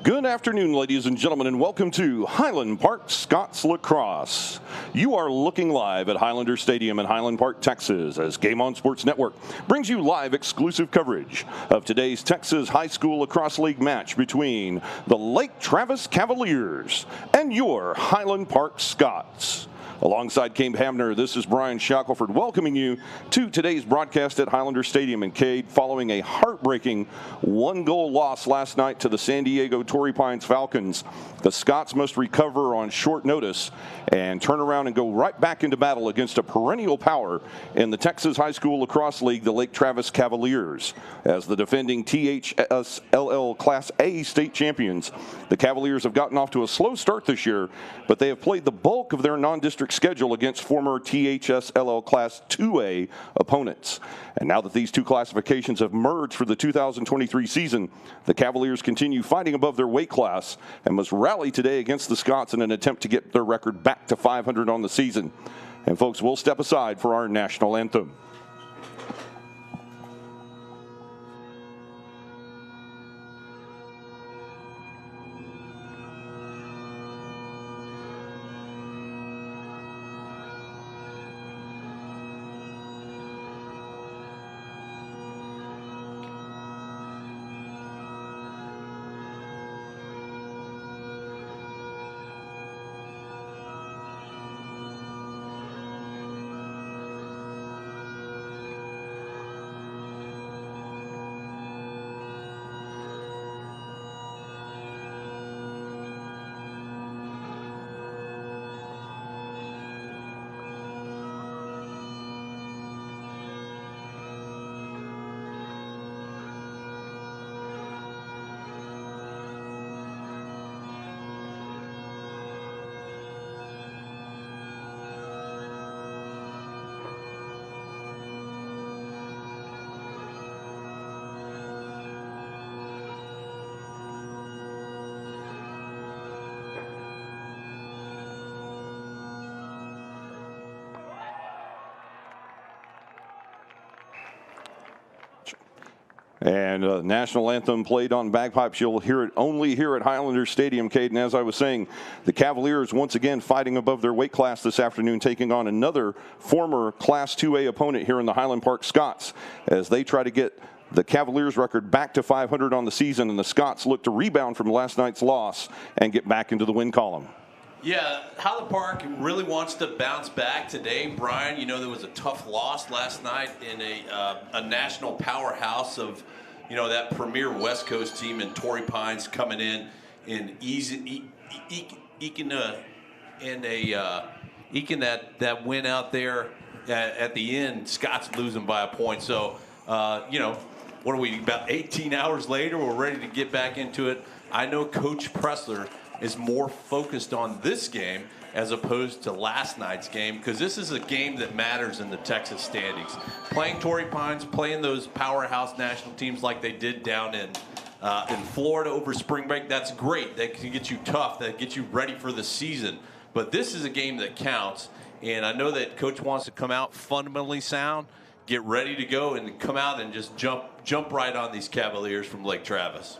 Good afternoon, ladies and gentlemen, and welcome to Highland Park Scots Lacrosse. You are looking live at Highlander Stadium in Highland Park, Texas, as Game On Sports Network brings you live exclusive coverage of today's Texas High School Lacrosse League match between the Lake Travis Cavaliers and your Highland Park Scots. Alongside Cade Hamner, this is Brian Shackelford welcoming you to today's broadcast at Highlander Stadium. And Cade, following a heartbreaking one-goal loss last night to the San Diego Torrey Pines Falcons, the Scots must recover on short notice and turn around and go right back into battle against a perennial power in the Texas High School Lacrosse League, the Lake Travis Cavaliers. As the defending THSLL Class A state champions, the Cavaliers have gotten off to a slow start this year, but they have played the bulk of their non-district schedule against former THSLL Class 2A opponents. And now that these two classifications have merged for the 2023 season, the Cavaliers continue fighting above their weight class and must rally today against the Scots in an attempt to get their record back to 500 on the season. And folks, we'll step aside for our national anthem. And national anthem played on bagpipes. You'll hear it only here at Highlander Stadium, Cade. And as I was saying, the Cavaliers once again fighting above their weight class this afternoon, taking on another former Class 2A opponent here in the Highland Park Scots as they try to get the Cavaliers record back to 500 on the season, and the Scots look to rebound from last night's loss and get back into the win column. Yeah, Highland Park really wants to bounce back today, Brian. You know, there was a tough loss last night in a national powerhouse of, you know, that premier West Coast team in Torrey Pines coming in and eking that win out there at the end. Scots losing by a point. So, you know, what are we, about 18 hours later? We're ready to get back into it. I know Coach Pressler is more focused on this game as opposed to last night's game, because this is a game that matters in the Texas standings. Playing Torrey Pines, playing those powerhouse national teams like they did down in Florida over spring break, that's great. That can get you tough, that gets you ready for the season. But this is a game that counts, and I know that Coach wants to come out fundamentally sound, get ready to go, and come out and just jump right on these Cavaliers from Lake Travis.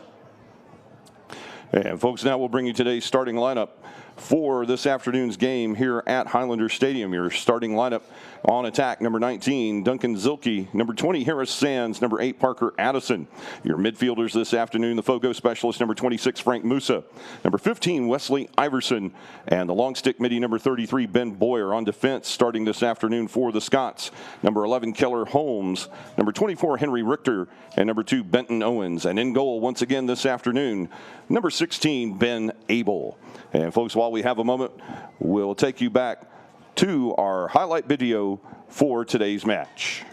And folks, now we'll bring you today's starting lineup for this afternoon's game here at Highlander Stadium. Your starting lineup on attack: number 19, Duncan Zilke; number 20, Harris Sands; number 8, Parker Addison. Your midfielders this afternoon: the Fogo specialist, number 26, Frank Musa; number 15, Wesley Iverson; and the long stick midi, number 33, Ben Boyer. On defense, starting this afternoon for the Scots: number 11, Keller Holmes; number 24, Henry Richter; and number 2, Benton Owens. And in goal once again this afternoon, number 16, Ben Abel. And folks, while we have a moment, we'll take you back to our highlight video for today's match.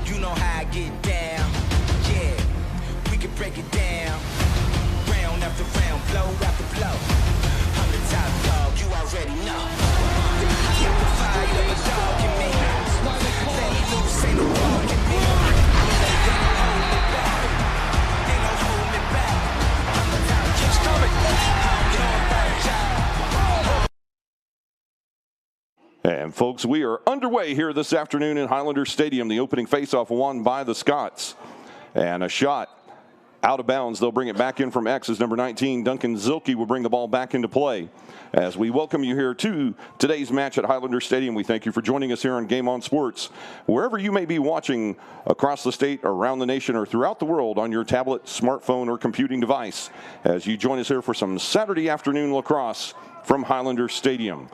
You know how I get down, yeah, we can break it down, round after round, blow after blow. I'm the top dog, you already know. Keep the fire, a dog in me. And folks, we are underway here this afternoon in Highlander Stadium. The opening faceoff won by the Scots. And a shot out of bounds. They'll bring it back in from X as number 19, Duncan Zilke, will bring the ball back into play. As we welcome you here to today's match at Highlander Stadium, we thank you for joining us here on Game On Sports. Wherever you may be watching across the state, around the nation, or throughout the world on your tablet, smartphone, or computing device, as you join us here for some Saturday afternoon lacrosse from Highlander Stadium.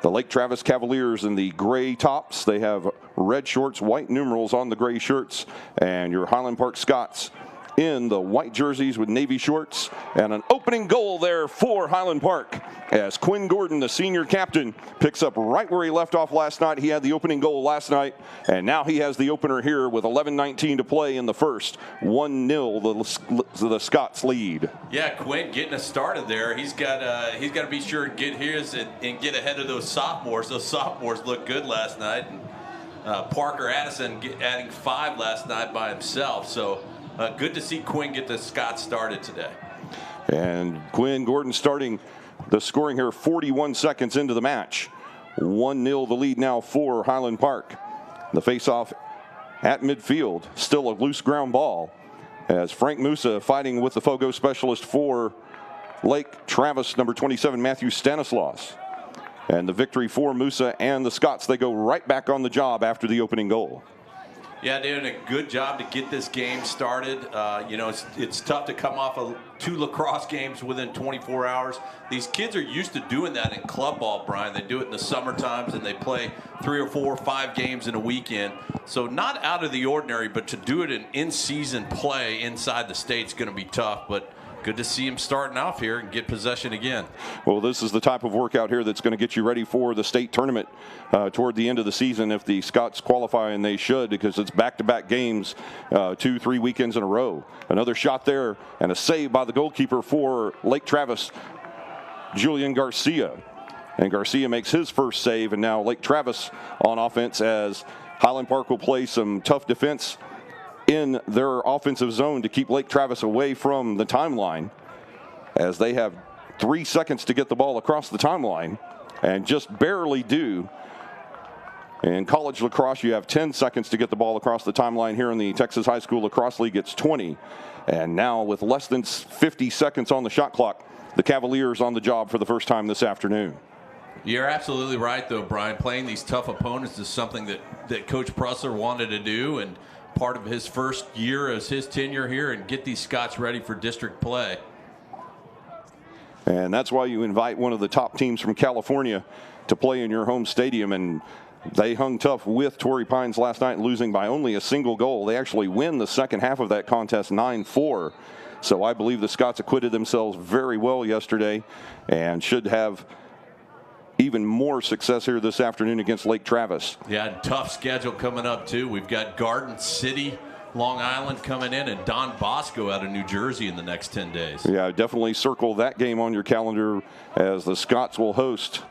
The Lake Travis Cavaliers in the gray tops. They have red shorts, white numerals on the gray shirts. And your Highland Park Scots in the white jerseys with navy shorts. And an opening goal there for Highland Park as Quinn Gordon, the senior captain, picks up right where he left off last night. He had the opening goal last night, and now he has the opener here with 11:19 to play in the first. 1-0 the Scots lead. Yeah, Quinn getting us started there. He's got to be sure to get his and get ahead of those sophomores. Those sophomores looked good last night. And, Parker Addison adding 5 last night by himself. So good to see Quinn get the Scots started today. And Quinn Gordon starting the scoring here 41 seconds into the match. 1-0 the lead now for Highland Park. The faceoff at midfield, still a loose ground ball as Frank Musa fighting with the Fogo specialist for Lake Travis, number 27, Matthew Stanislaus. And the victory for Musa and the Scots. They go right back on the job after the opening goal. Yeah, doing a good job to get this game started. It's tough to come off of 2 lacrosse games within 24 hours. These kids are used to doing that in club ball, Brian. They do it in the summer times, and they play 3 or 4 or 5 games in a weekend. So not out of the ordinary, but to do it in season play inside the state is going to be tough. But good to see him starting off here and get possession again. Well, this is the type of workout here that's going to get you ready for the state tournament toward the end of the season if the Scots qualify, and they should, because it's back-to-back games, 2-3 weekends in a row. Another shot there and a save by the goalkeeper for Lake Travis, Julian Garcia. And Garcia makes his first save, and now Lake Travis on offense as Highland Park will play some tough defense in their offensive zone to keep Lake Travis away from the timeline, as they have 3 seconds to get the ball across the timeline and just barely do. In college lacrosse, you have 10 seconds to get the ball across the timeline. Here in the Texas High School Lacrosse League, it's 20. And now with less than 50 seconds on the shot clock, the Cavaliers on the job for the first time this afternoon. You're absolutely right, though, Brian. Playing these tough opponents is something that Coach Pressler wanted to do, and part of his first year as his tenure here, and get these Scots ready for district play. And that's why you invite one of the top teams from California to play in your home stadium. And they hung tough with Torrey Pines last night, losing by only a single goal. They actually win the second half of that contest 9-4. So I believe the Scots acquitted themselves very well yesterday and should have even more success here this afternoon against Lake Travis. Yeah, tough schedule coming up, too. We've got Garden City, Long Island coming in, and Don Bosco out of New Jersey in the next 10 days. Yeah, definitely circle that game on your calendar, as the Scots will host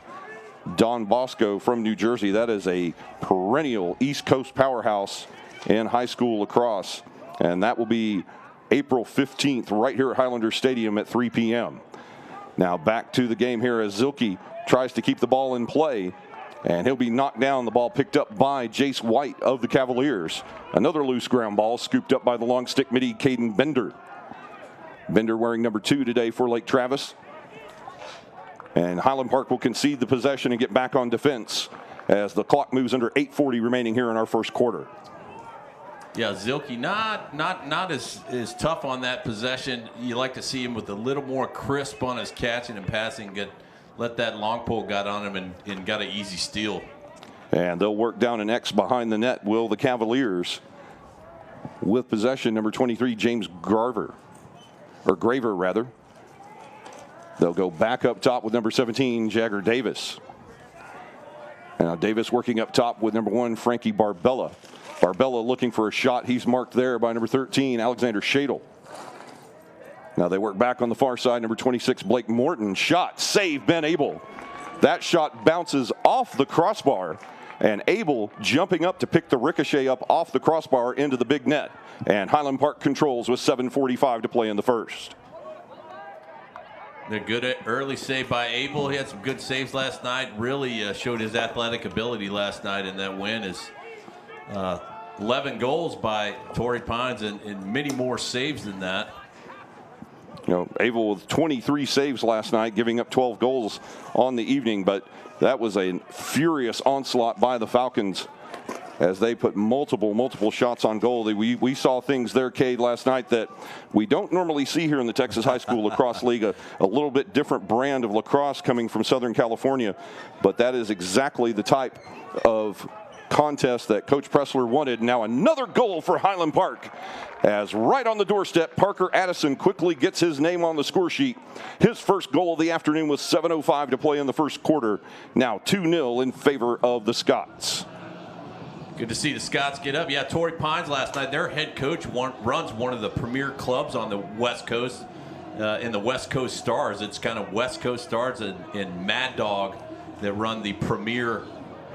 Don Bosco from New Jersey. That is a perennial East Coast powerhouse in high school lacrosse, and that will be April 15th right here at Highlander Stadium at 3 p.m. Now back to the game here as Zilke tries to keep the ball in play, and he'll be knocked down. The ball picked up by Jace White of the Cavaliers. Another loose ground ball scooped up by the long stick midi, Caden Bender. Bender wearing number 2 today for Lake Travis. And Highland Park will concede the possession and get back on defense as the clock moves under 8:40 remaining here in our first quarter. Yeah, Zilke not as tough on that possession. You like to see him with a little more crisp on his catching and passing. Let that long pole got on him and got an easy steal. And they'll work down an X behind the net, will the Cavaliers. With possession, number 23, James Graver. They'll go back up top with number 17, Jagger Davis. Now Davis working up top with number 1, Frankie Barbella. Barbella looking for a shot. He's marked there by number 13, Alexander Shadle. Now they work back on the far side. Number 26, Blake Morton. Shot, save, Ben Abel. That shot bounces off the crossbar, and Abel jumping up to pick the ricochet up off the crossbar into the big net. And Highland Park controls with 7:45 to play in the first. A good early save by Abel. He had some good saves last night. Really showed his athletic ability last night in that win. Is 11 goals by Torrey Pines and many more saves than that. You know, Abel with 23 saves last night, giving up 12 goals on the evening, but that was a furious onslaught by the Falcons as they put multiple shots on goal. We saw things there, Cade, last night that we don't normally see here in the Texas High School Lacrosse League, a little bit different brand of lacrosse coming from Southern California, but that is exactly the type of contest that Coach Pressler wanted. Now another goal for Highland Park, as right on the doorstep, Parker Addison quickly gets his name on the score sheet. His first goal of the afternoon with 7:05 to play in the first quarter. Now 2-0 in favor of the Scots. Good to see the Scots get up. Yeah, Torrey Pines last night, their head coach runs one of the premier clubs on the West Coast, in the West Coast Stars. It's kind of West Coast Stars and Mad Dog that run the premier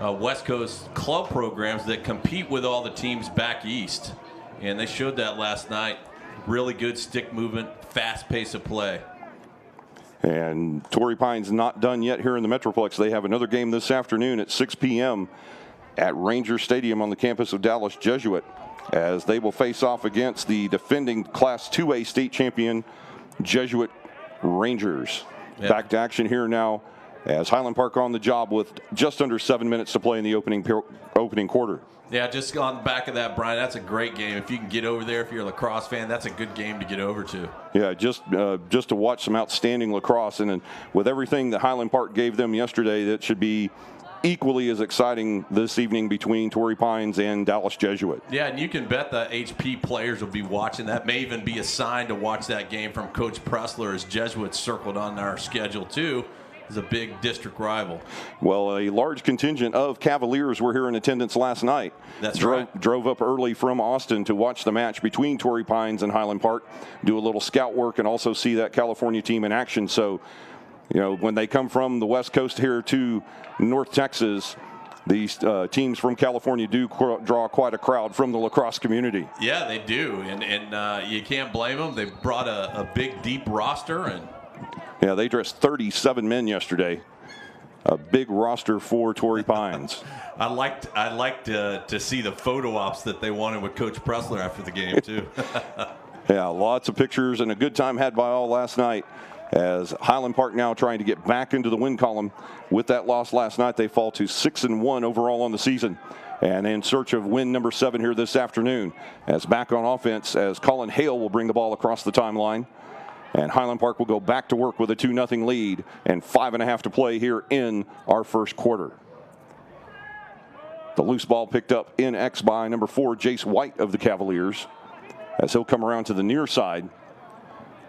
West Coast club programs that compete with all the teams back east. And they showed that last night. Really good stick movement, fast pace of play. And Torrey Pines not done yet here in the Metroplex. They have another game this afternoon at 6 p.m. at Ranger Stadium on the campus of Dallas Jesuit, as they will face off against the defending Class 2A state champion Jesuit Rangers. Yep. Back to action here now as Highland Park on the job with just under 7 minutes to play in the opening quarter. Yeah, just on the back of that, Brian, that's a great game. If you can get over there, if you're a lacrosse fan, that's a good game to get over to. Yeah, just to watch some outstanding lacrosse. And with everything that Highland Park gave them yesterday, that should be equally as exciting this evening between Torrey Pines and Dallas Jesuit. Yeah, and you can bet the HP players will be watching that. May even be assigned to watch that game from Coach Pressler, as Jesuit circled on our schedule too. Is a big district rival. Well, a large contingent of Cavaliers were here in attendance last night. That's right. Drove up early from Austin to watch the match between Torrey Pines and Highland Park, do a little scout work, and also see that California team in action. So, you know, when they come from the West Coast here to North Texas, these teams from California do draw quite a crowd from the lacrosse community. Yeah, they do, and you can't blame them. They brought a big, deep roster, and yeah, they dressed 37 men yesterday. A big roster for Torrey Pines. I liked to see the photo ops that they wanted with Coach Pressler after the game too. Yeah, lots of pictures and a good time had by all last night, as Highland Park now trying to get back into the win column. With that loss last night, they fall to 6-1 overall on the season, and in search of win number 7 here this afternoon. As back on offense, as Colin Hale will bring the ball across the timeline, and Highland Park will go back to work with a 2-0 lead and 5.5 to play here in our first quarter. The loose ball picked up in X by number 4, Jace White of the Cavaliers, as he'll come around to the near side.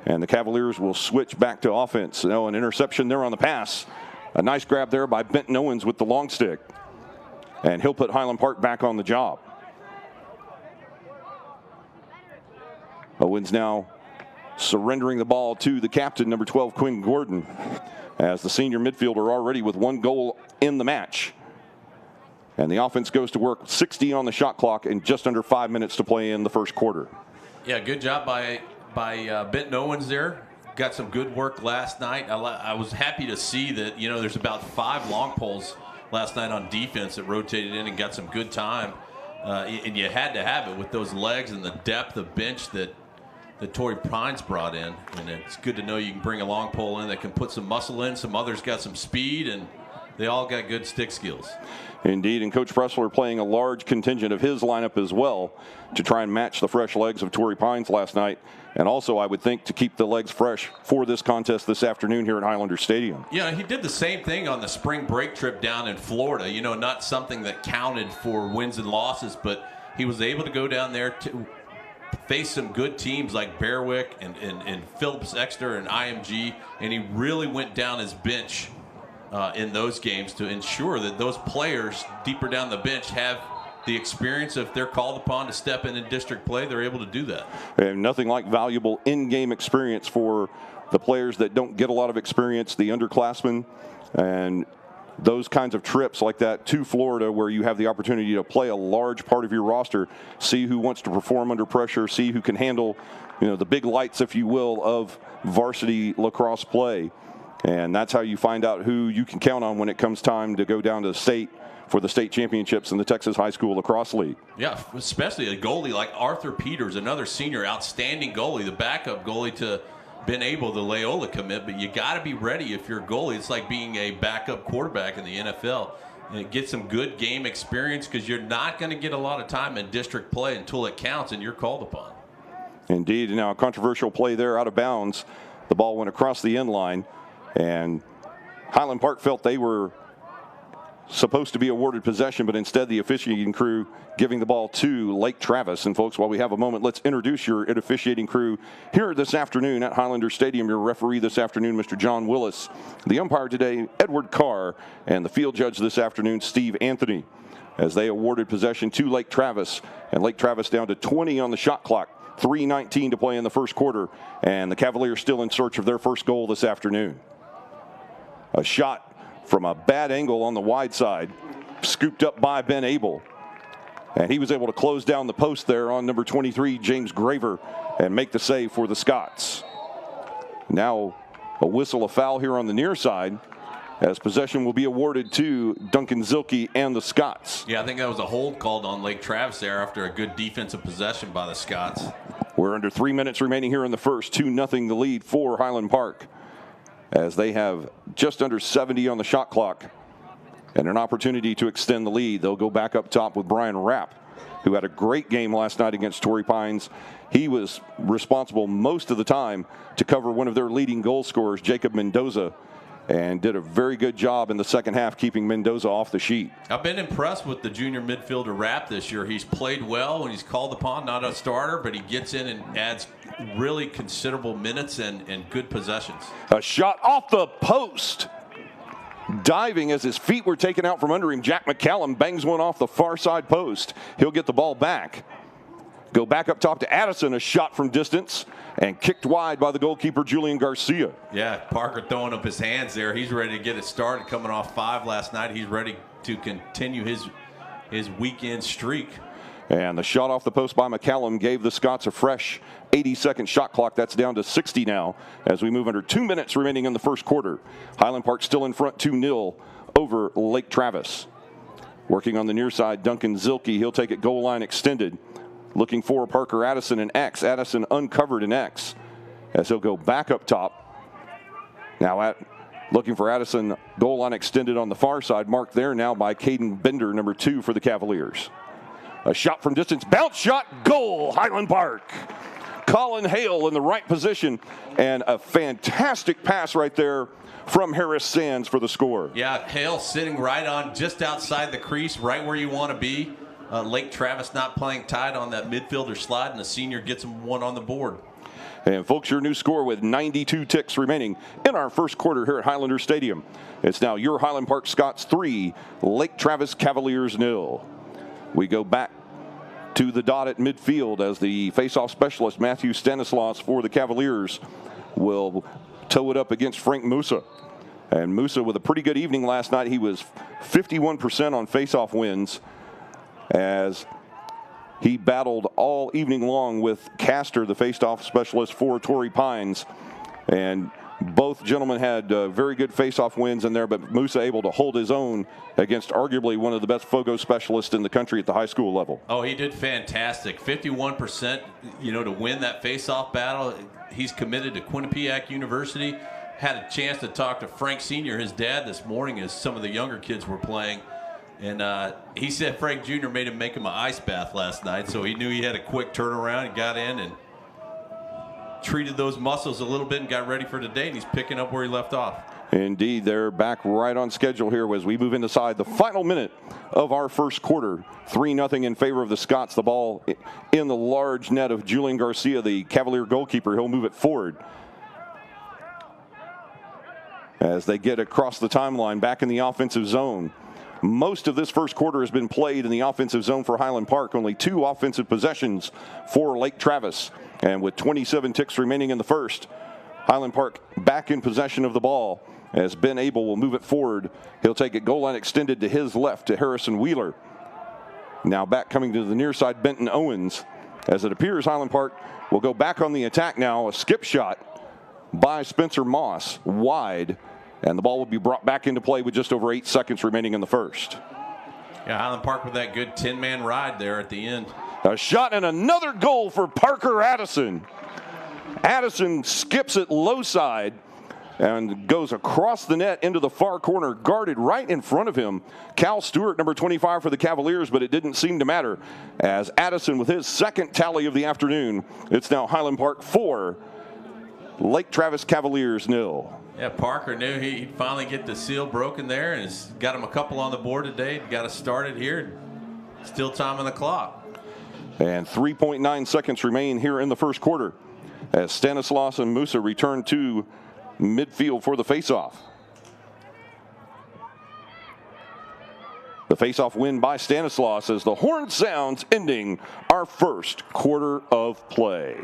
And the Cavaliers will switch back to offense. Now an interception there on the pass. A nice grab there by Benton Owens with the long stick. And he'll put Highland Park back on the job. Owens now surrendering the ball to the captain, number 12, Quinn Gordon, as the senior midfielder already with 1 goal in the match. And the offense goes to work, 60 on the shot clock and just under 5 minutes to play in the first quarter. Yeah, good job by Benton Owens there. Got some good work last night. I was happy to see that, you know, there's about 5 long poles last night on defense that rotated in and got some good time. And you had to have it with those legs and the depth of bench that Torrey Pines brought in. And it's good to know you can bring a long pole in that can put some muscle in. Some others got some speed, and they all got good stick skills. Indeed, and Coach Pressler playing a large contingent of his lineup as well to try and match the fresh legs of Torrey Pines last night. And also, I would think, to keep the legs fresh for this contest this afternoon here at Highlander Stadium. Yeah, he did the same thing on the spring break trip down in Florida. You know, not something that counted for wins and losses, but he was able to go down there to face some good teams like Bearwick and Phillips Exeter and IMG, and he really went down his bench in those games to ensure that those players deeper down the bench have the experience. If they're called upon to step in district play, they're able to do that. And nothing like valuable in-game experience for the players that don't get a lot of experience, the underclassmen, and those kinds of trips like that to Florida, where you have the opportunity to play a large part of your roster, see who wants to perform under pressure, see who can handle the big lights, if you will, of varsity lacrosse play. And that's how you find out who you can count on when it comes time to go down to the state for the state championships in the Texas High School Lacrosse League. Yeah, especially a goalie like Arthur Peters, another senior, outstanding goalie, the backup goalie to Ben Abel, the Loyola commit. But you got to be ready if you're a goalie. It's like being a backup quarterback in the NFL. And get some good game experience, because you're not going to get a lot of time in district play until it counts and you're called upon. Indeed. Now a controversial play there out of bounds. The ball went across the end line, and Highland Park felt they were supposed to be awarded possession, but instead the officiating crew giving the ball to Lake Travis. And folks, while we have a moment, let's introduce your officiating crew here this afternoon at Highlander Stadium. Your referee this afternoon, Mr. John Willis. The umpire today, Edward Carr, and the field judge this afternoon, Steve Anthony, as they awarded possession to Lake Travis. And Lake Travis down to 20 on the shot clock, 3:19 to play in the first quarter, and the Cavaliers still in search of their first goal this afternoon. A shot from a bad angle on the wide side, scooped up by Ben Abel. And he was able to close down the post there on number 23, James Graver, and make the save for the Scots. Now a whistle, a foul here on the near side, as possession will be awarded to Duncan Zilke and the Scots. Yeah, I think that was a hold called on Lake Travis there after a good defensive possession by the Scots. We're under 3 minutes remaining here in the first. 2-0 the lead for Highland Park, as they have just under 70 on the shot clock and an opportunity to extend the lead. They'll go back up top with Brian Rapp, who had a great game last night against Torrey Pines. He was responsible most of the time to cover one of their leading goal scorers, Jacob Mendoza, and did a very good job in the second half keeping Mendoza off the sheet. I've been impressed with the junior midfielder Rapp this year. He's played well when he's called upon, not a starter, but he gets in and adds really considerable minutes and good possessions. A shot off the post. Diving as his feet were taken out from under him, Jack McCallum bangs one off the far side post. He'll get the ball back. Go back up top to Addison, a shot from distance, and kicked wide by the goalkeeper, Julian Garcia. Yeah, Parker throwing up his hands there. He's ready to get it started, coming off 5 last night. He's ready to continue his weekend streak. And the shot off the post by McCallum gave the Scots a fresh 80-second shot clock. That's down to 60 now as we move under 2 minutes remaining in the first quarter. Highland Park still in front 2-0 over Lake Travis. Working on the near side, Duncan Zilke. He'll take it goal line extended. Looking for Parker Addison and X. Addison uncovered in X as he'll go back up top. Now looking for Addison, goal line extended on the far side, marked there now by Caden Bender, number 2 for the Cavaliers. A shot from distance, bounce shot, goal, Highland Park. Colin Hale in the right position, and a fantastic pass right there from Harris Sands for the score. Yeah, Hale sitting right on just outside the crease, right where you want to be. Lake Travis not playing tight on that midfielder slide, and the senior gets him one on the board. And folks, your new score with 92 ticks remaining in our first quarter here at Highlander Stadium. It's now your Highland Park Scots 3, Lake Travis Cavaliers 0. We go back to the dot at midfield as the face-off specialist, Matthew Stanislaus, for the Cavaliers will tow it up against Frank Musa. And Musa with a pretty good evening last night. He was 51% on face-off wins as he battled all evening long with Castor, the face-off specialist for Torrey Pines. And both gentlemen had very good face-off wins in there, but Musa able to hold his own against arguably one of the best FOGO specialists in the country at the high school level. Oh, he did fantastic. 51%, to win that face-off battle. He's committed to Quinnipiac University. Had a chance to talk to Frank Sr., his dad, this morning as some of the younger kids were playing. And he said Frank Jr. made him make him an ice bath last night, so he knew he had a quick turnaround. He got in and treated those muscles a little bit and got ready for today, and he's picking up where he left off. Indeed, they're back right on schedule here as we move inside the final minute of our first quarter. 3-0 in favor of the Scots. The ball in the large net of Julian Garcia, the Cavalier goalkeeper. He'll move it forward as they get across the timeline back in the offensive zone. Most of this first quarter has been played in the offensive zone for Highland Park. Only 2 offensive possessions for Lake Travis. And with 27 ticks remaining in the first, Highland Park back in possession of the ball as Ben Abel will move it forward. He'll take it goal line extended to his left to Harrison Wheeler. Now back coming to the near side, Benton Owens. as it appears Highland Park will go back on the attack now. A skip shot by Spencer Moss wide, and the ball will be brought back into play with just over 8 seconds remaining in the first. Yeah, Highland Park with that good 10-man ride there at the end. A shot and another goal for Parker Addison. Addison skips it low side and goes across the net into the far corner, guarded right in front of him. Cal Stewart, number 25 for the Cavaliers, but it didn't seem to matter as Addison with his second tally of the afternoon. It's now Highland Park 4, Lake Travis Cavaliers 0. Yeah, Parker knew he'd finally get the seal broken there, and has got him a couple on the board today. Got us started here. Still time on the clock. And 3.9 seconds remain here in the first quarter as Stanislaus and Musa return to midfield for the faceoff. The faceoff win by Stanislaus as the horn sounds, ending our first quarter of play.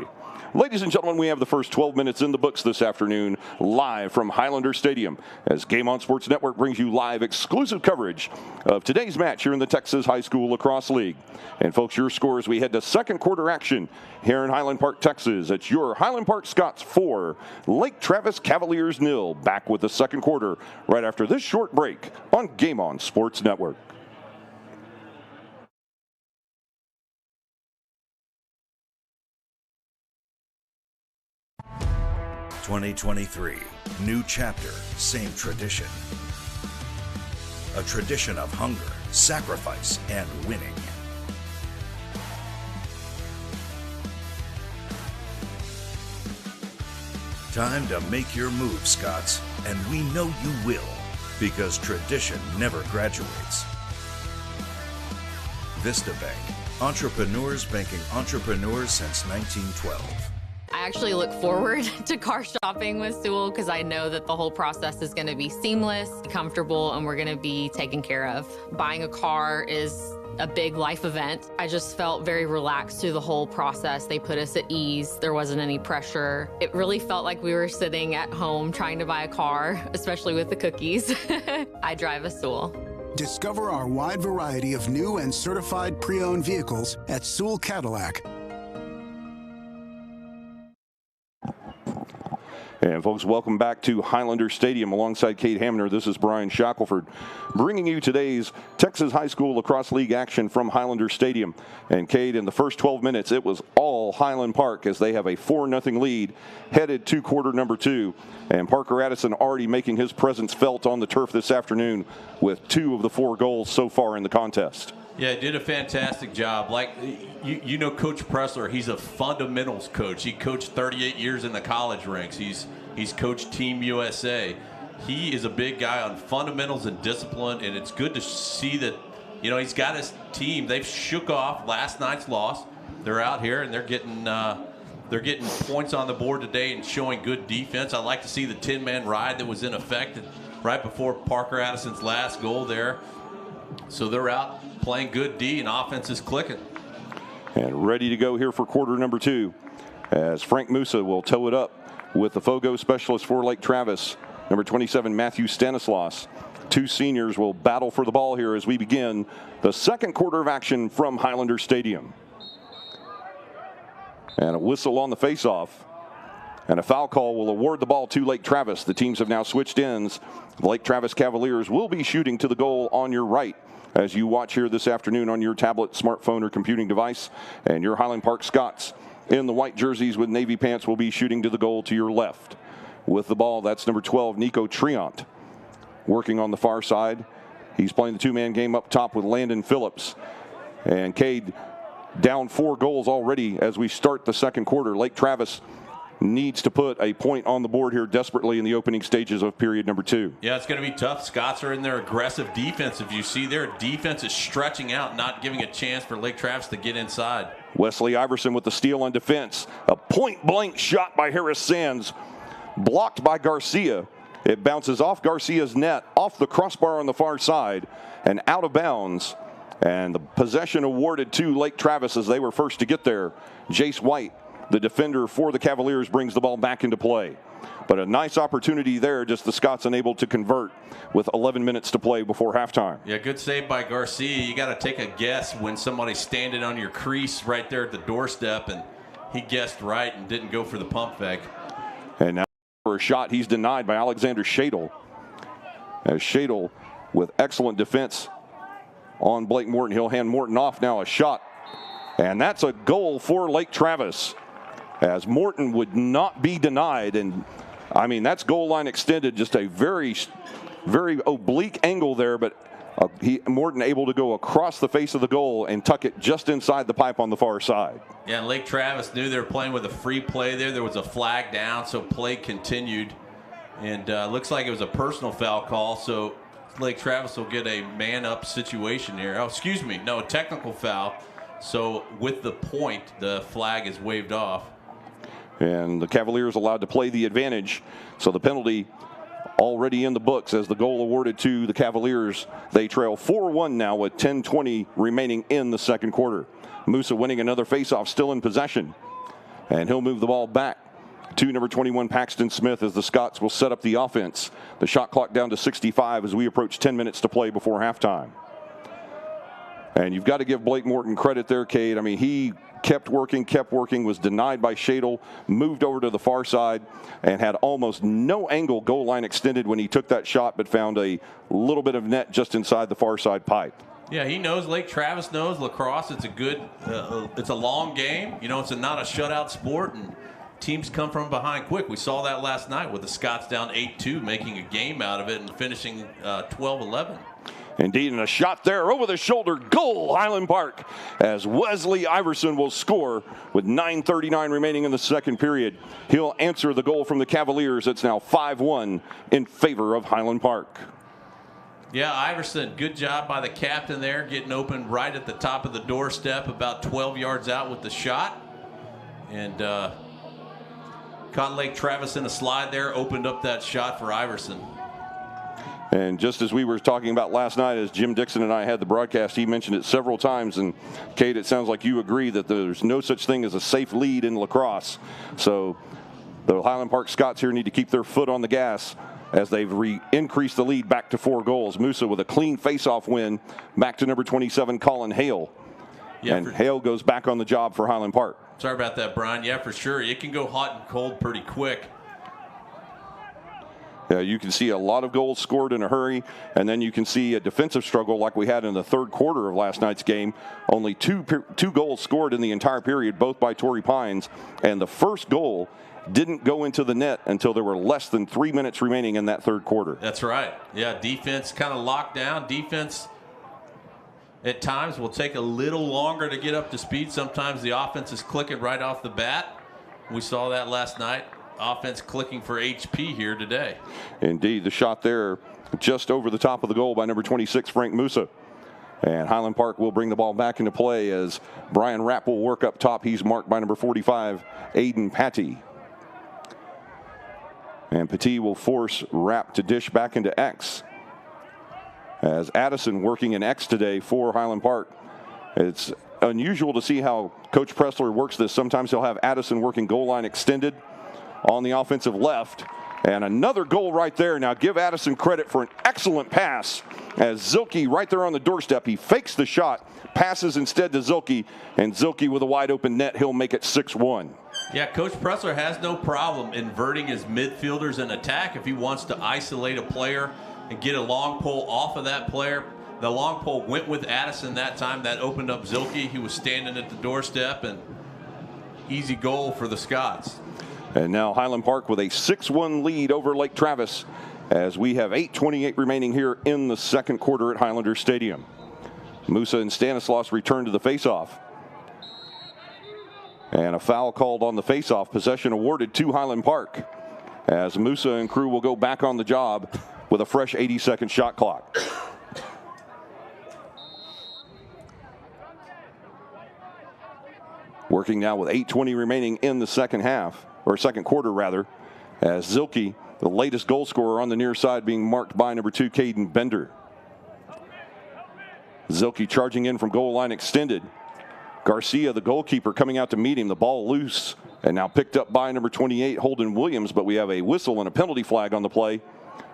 Ladies and gentlemen, we have the first 12 minutes in the books this afternoon, live from Highlander Stadium, as Game On Sports Network brings you live exclusive coverage of today's match here in the Texas High School Lacrosse League. And folks, your score as we head to second quarter action here in Highland Park, Texas. It's your Highland Park Scots 4, Lake Travis Cavaliers 0. Back with the second quarter right after this short break on Game On Sports Network. (2023) New chapter, same tradition. A tradition of hunger, sacrifice, and winning. Time to make your move, Scots, and we know you will, because tradition never graduates. Vista Bank, entrepreneurs banking entrepreneurs since 1912. I actually look forward to car shopping with Sewell because I know that the whole process is going to be seamless, comfortable, and we're going to be taken care of. Buying a car is a big life event. I just felt very relaxed through the whole process. They put us at ease. There wasn't any pressure. It really felt like we were sitting at home trying to buy a car, especially with the cookies. I drive a Sewell. Discover our wide variety of new and certified pre-owned vehicles at Sewell Cadillac. And folks, welcome back to Highlander Stadium alongside Kate Hamner. This is Brian Shackelford bringing you today's Texas High School Lacrosse League action from Highlander Stadium. And Kate, in the first 12 minutes, it was all Highland Park as they have a 4-0 lead headed to quarter number 2. And Parker Addison already making his presence felt on the turf this afternoon with 2 of the 4 goals so far in the contest. Yeah, did a fantastic job. Like, you know Coach Pressler, he's a fundamentals coach. He coached 38 years in the college ranks. He's coached Team USA. He is a big guy on fundamentals and discipline, and it's good to see that, you know, he's got his team. They've shook off last night's loss. They're out here, and they're getting points on the board today and showing good defense. I like to see the 10-man ride that was in effect right before Parker Addison's last goal there. So they're out playing good D, and offense is clicking. And ready to go here for quarter number 2 as Frank Musa will tow it up with the Fogo specialist for Lake Travis, number 27, Matthew Stanislaus. 2 seniors will battle for the ball here as we begin the second quarter of action from Highlander Stadium. And a whistle on the faceoff. And a foul call will award the ball to Lake Travis. The teams have now switched ends. The Lake Travis Cavaliers will be shooting to the goal on your right as you watch here this afternoon on your tablet, smartphone, or computing device. And your Highland Park Scots in the white jerseys with navy pants will be shooting to the goal to your left. With the ball, that's number 12, Nico Triant, working on the far side. He's playing the 2-man game up top with Landon Phillips. And Cade down 4 goals already as we start the second quarter. Lake Travis needs to put a point on the board here desperately in the opening stages of period number 2. Yeah, it's going to be tough. Scots are in their aggressive defense. If you see, their defense is stretching out, not giving a chance for Lake Travis to get inside. Wesley Iverson with the steal on defense. A point-blank shot by Harris Sands, blocked by Garcia. It bounces off Garcia's net, off the crossbar on the far side, and out of bounds. And the possession awarded to Lake Travis as they were first to get there. Jace White the defender for the Cavaliers, brings the ball back into play. But a nice opportunity there, just the Scots unable to convert with 11 minutes to play before halftime. Yeah, good save by Garcia. You got to take a guess when somebody's standing on your crease right there at the doorstep, and he guessed right and didn't go for the pump fake. And now for a shot, he's denied by Alexander Shadle. As Shadle with excellent defense on Blake Morton. He'll hand Morton off now, a shot. And that's a goal for Lake Travis, as Morton would not be denied. And I mean, that's goal line extended, just a very, very oblique angle there, but Morton able to go across the face of the goal and tuck it just inside the pipe on the far side. Yeah, and Lake Travis knew they were playing with a free play there. There was a flag down, so play continued. And looks like it was a personal foul call, so Lake Travis will get a man-up situation here. Oh, excuse me, no, a technical foul. So with the point, the flag is waved off. And the Cavaliers allowed to play the advantage. So the penalty already in the books as the goal awarded to the Cavaliers. They trail 4-1 now with 10:20 remaining in the second quarter. Musa winning another faceoff, still in possession. And he'll move the ball back to number 21, Paxton Smith, as the Scots will set up the offense. The shot clock down to 65 as we approach 10 minutes to play before halftime. And you've got to give Blake Morton credit there, Cade. I mean, he kept working, was denied by Shadle, moved over to the far side, and had almost no angle goal line extended when he took that shot, but found a little bit of net just inside the far side pipe. Yeah, he knows. Lake Travis knows lacrosse. It's a good, it's a long game. You know, it's not a shutout sport, and teams come from behind quick. We saw that last night with the Scots down 8-2, making a game out of it and finishing 12-11. Indeed, and a shot there over the shoulder. Goal, Highland Park, as Wesley Iverson will score with 9:39 remaining in the second period. He'll answer the goal from the Cavaliers. It's now 5-1 in favor of Highland Park. Yeah, Iverson, good job by the captain there, getting open right at the top of the doorstep, about 12 yards out with the shot. And caught Lake Travis in a slide there, opened up that shot for Iverson. And just as we were talking about last night, as Jim Dixon and I had the broadcast, he mentioned it several times. And, Kate, it sounds like you agree that there's no such thing as a safe lead in lacrosse. So the Highland Park Scots here need to keep their foot on the gas as they've increased the lead back to 4 goals. Musa with a clean face-off win back to number 27, Colin Hale. Yeah, and Hale goes back on the job for Highland Park. Sorry about that, Brian. Yeah, for sure. It can go hot and cold pretty quick. You can see a lot of goals scored in a hurry, and then you can see a defensive struggle like we had in the third quarter of last night's game. Only two goals scored in the entire period, both by Torrey Pines, and the first goal didn't go into the net until there were less than 3 minutes remaining in that third quarter. That's right. Yeah, defense kind of locked down. Defense at times will take a little longer to get up to speed. Sometimes the offense is clicking right off the bat. We saw that last night. Offense clicking for HP here today. Indeed, the shot there just over the top of the goal by number 26, Frank Musa. And Highland Park will bring the ball back into play as Brian Rapp will work up top. He's marked by number 45, Aiden Patty. And Petit will force Rapp to dish back into X. As Addison working in X today for Highland Park. It's unusual to see how Coach Pressler works this. Sometimes he'll have Addison working goal line extended on the offensive left. And another goal right there. Now give Addison credit for an excellent pass as Zilke right there on the doorstep. He fakes the shot, passes instead to Zilke, and Zilke with a wide open net. He'll make it 6-1. Yeah, Coach Pressler has no problem inverting his midfielders in attack if he wants to isolate a player and get a long pull off of that player. The long pull went with Addison that time. That opened up Zilke. He was standing at the doorstep, and easy goal for the Scots. And now Highland Park with a 6-1 lead over Lake Travis as we have 8:28 remaining here in the second quarter at Highlander Stadium. Musa and Stanislaus return to the faceoff. And a foul called on the faceoff. Possession awarded to Highland Park as Musa and crew will go back on the job with a fresh 80-second shot clock. Working now with 8:20 remaining in the second half, or second quarter rather, as Zilke, the latest goal scorer on the near side, being marked by number 2, Caden Bender. Zilke charging in from goal line extended. Garcia, the goalkeeper, coming out to meet him. The ball loose And now picked up by number 28, Holden Williams, but we have a whistle and a penalty flag on the play.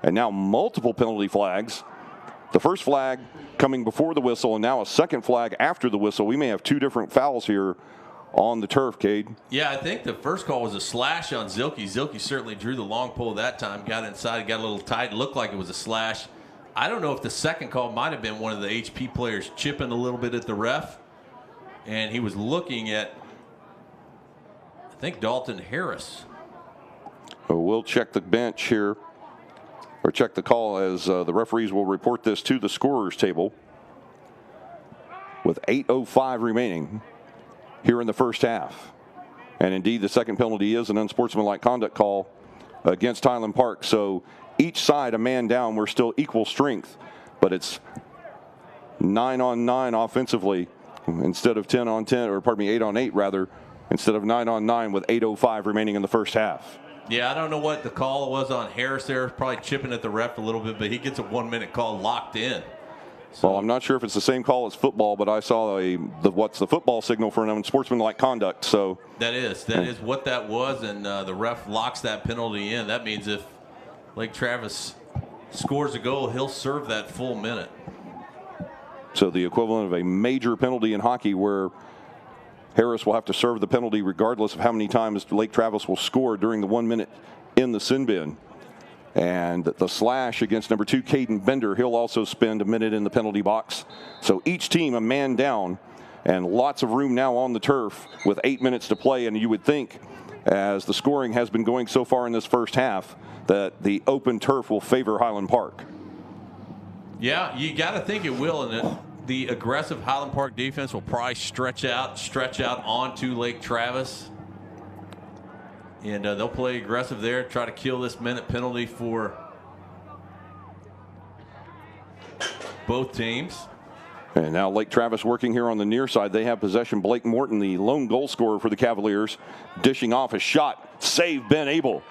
And now multiple penalty flags. The first flag coming before the whistle, and now a second flag after the whistle. We may have two different fouls here on the turf, Cade. Yeah, I think the first call was a slash on Zilke. Zilke certainly drew the long pole that time, got inside, got a little tight, looked like it was a slash. I don't know if the second call might have been one of the HP players chipping a little bit at the ref, and he was looking at, I think, Dalton Harris. We'll check the bench here, or check the call, as the referees will report this to the scorer's table. With 8:05 remaining here in the first half. And indeed, the second penalty is an unsportsmanlike conduct call against Highland Park. So each side a man down. We're still equal strength, but it's 9-on-9 offensively instead of 10-on-10, or pardon me, 8-on-8 rather, instead of 9-on-9 with 8:05 remaining in the first half. Yeah, I don't know what the call was on Harris there. Probably chipping at the ref a little bit, but he gets a 1-minute call locked in. So, well, I'm not sure if it's the same call as football, but I saw what's the football signal for an unsportsmanlike conduct. So that is what that was, and the ref locks that penalty in. That means if Lake Travis scores a goal, he'll serve that full minute. So the equivalent of a major penalty in hockey, where Harris will have to serve the penalty regardless of how many times Lake Travis will score during the 1 minute in the sin bin. And the slash against number 2, Caden Bender, he'll also spend a minute in the penalty box. So each team a man down, and lots of room now on the turf with 8 minutes to play. And you would think, as the scoring has been going so far in this first half, that the open turf will favor Highland Park. Yeah, you got to think it will, and the aggressive Highland Park defense will probably stretch out onto Lake Travis. And they'll play aggressive there, try to kill this minute penalty for both teams. And now Lake Travis working here on the near side. They have possession. Blake Morton, the lone goal scorer for the Cavaliers, dishing off a shot. Save Ben Abel.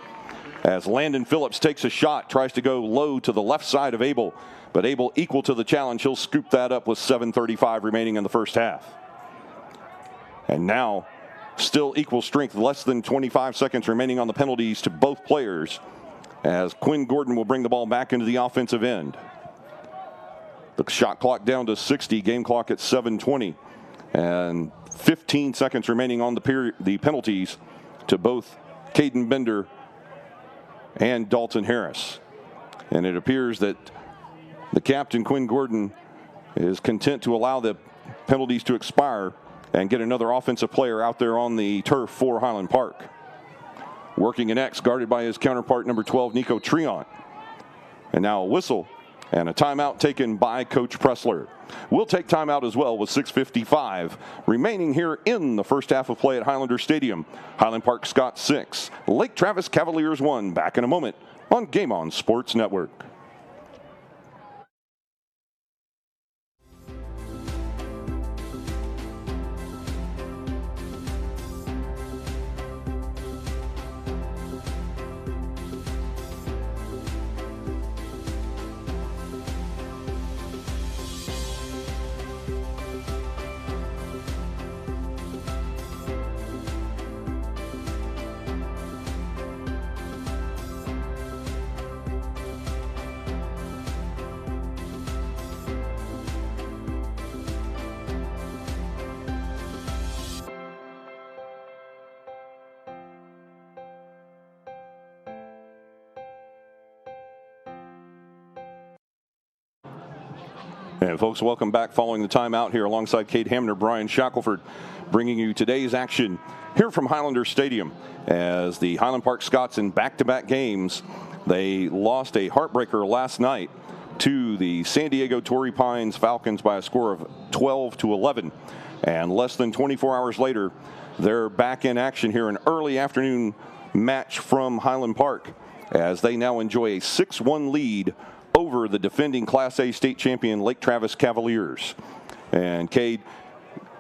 As Landon Phillips takes a shot, tries to go low to the left side of Abel. But Abel equal to the challenge. He'll scoop that up with 7:35 remaining in the first half. And now, still equal strength, less than 25 seconds remaining on the penalties to both players, as Quinn Gordon will bring the ball back into the offensive end. The shot clock down to 60, game clock at 7:20, and 15 seconds remaining on the penalties to both Caden Bender and Dalton Harris. And it appears that the captain, Quinn Gordon, is content to allow the penalties to expire and get another offensive player out there on the turf for Highland Park. Working an X, guarded by his counterpart, number 12, Nico Treont. And now a whistle and a timeout taken by Coach Pressler. We'll take timeout as well with 6:55 remaining here in the first half of play at Highlander Stadium. Highland Park Scott 6, Lake Travis Cavaliers 1. Back in a moment on Game On Sports Network. And folks, welcome back following the timeout here alongside Kate Hamner, Brian Shackelford, bringing you today's action here from Highlander Stadium. As the Highland Park Scots in back-to-back games, they lost a heartbreaker last night to the San Diego Torrey Pines Falcons by a score of 12-11. And less than 24 hours later, they're back in action here, an early afternoon match from Highland Park, as they now enjoy a 6-1 lead over the defending Class A state champion Lake Travis Cavaliers. And Cade,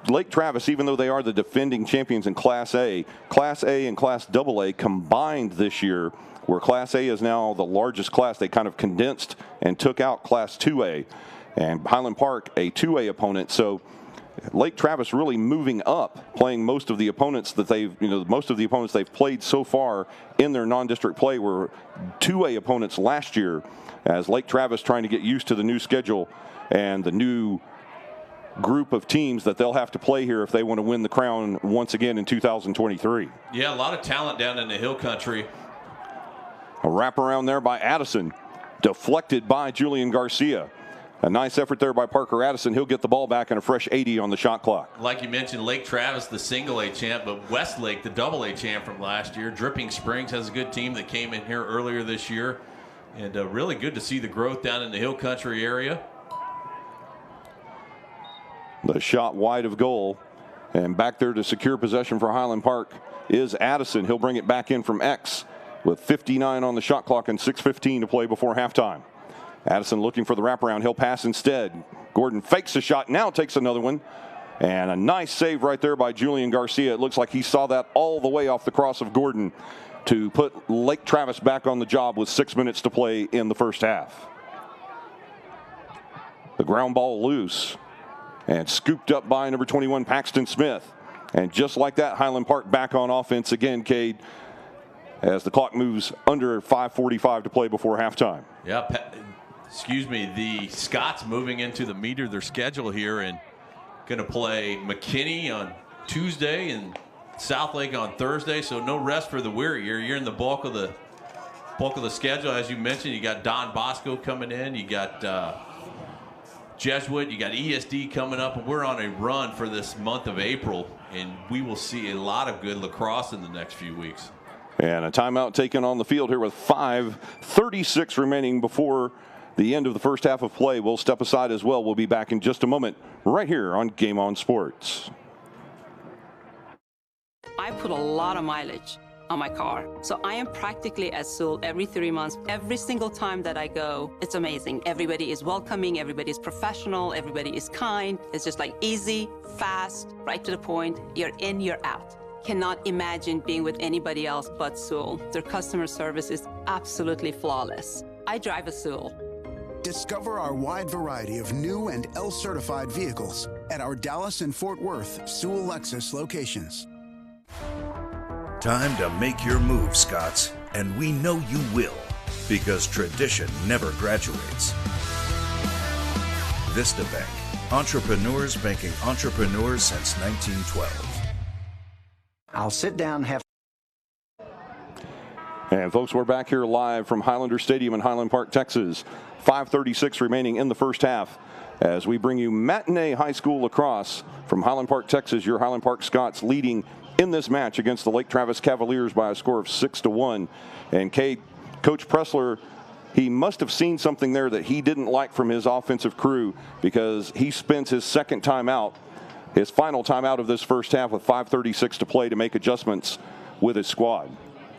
Lake Travis, even though they are the defending champions in Class A and Class AA combined this year, where Class A is now the largest class, they kind of condensed and took out Class 2A, and Highland Park, a 2A opponent. So Lake Travis really moving up, playing most of the opponents that they've played so far in their non-district play were 2A opponents last year, as Lake Travis trying to get used to the new schedule and the new group of teams that they'll have to play here if they want to win the crown once again in 2023. Yeah, a lot of talent down in the hill country. A wraparound there by Addison, deflected by Julian Garcia. A nice effort there by Parker Addison. He'll get the ball back and a fresh 80 on the shot clock. Like you mentioned, Lake Travis, the single-A champ, but Westlake, the double-A champ from last year. Dripping Springs has a good team that came in here earlier this year. And really good to see the growth down in the hill country area. The shot wide of goal. And back there to secure possession for Highland Park is Addison. He'll bring it back in from X with 59 on the shot clock and 6:15 to play before halftime. Addison looking for the wraparound. He'll pass instead. Gordon fakes a shot, now takes another one. And a nice save right there by Julian Garcia. It looks like he saw that all the way off the cross of Gordon to put Lake Travis back on the job with 6 minutes to play in the first half. The ground ball loose and scooped up by number 21, Paxton Smith. And just like that, Highland Park back on offense again, Cade, as the clock moves under 5:45 to play before halftime. Yeah, the Scots moving into the meat of their schedule here and going to play McKinney on Tuesday and Southlake on Thursday, so no rest for the weary. You're in the bulk of the schedule, as you mentioned. You got Don Bosco coming in, you got Jesuit, you got ESD coming up, and we're on a run for this month of April, and we will see a lot of good lacrosse in the next few weeks. And a timeout taken on the field here with 5:36 remaining before the end of the first half of play. We'll step aside as well. We'll be back in just a moment right here on Game On Sports. I put a lot of mileage on my car, so I am practically at Sewell every 3 months. Every single time that I go, it's amazing. Everybody is welcoming, everybody is professional, everybody is kind. It's just like easy, fast, right to the point. You're in, you're out. Cannot imagine being with anybody else but Sewell. Their customer service is absolutely flawless. I drive a Sewell. Discover our wide variety of new and L-certified vehicles at our Dallas and Fort Worth Sewell Lexus locations. Time to make your move, Scots, and we know you will, because tradition never graduates. Vista Bank, entrepreneurs banking entrepreneurs since 1912. I'll sit down and have. And folks, we're back here live from Highlander Stadium in Highland Park, Texas. 5:36 remaining in the first half as we bring you matinee high school lacrosse from Highland Park, Texas. Your Highland Park Scots leading in this match against the Lake Travis Cavaliers by a score of 6-1. And Coach Pressler, he must have seen something there that he didn't like from his offensive crew, because he spends his second timeout, his final timeout of this first half, with 5:36 to play to make adjustments with his squad.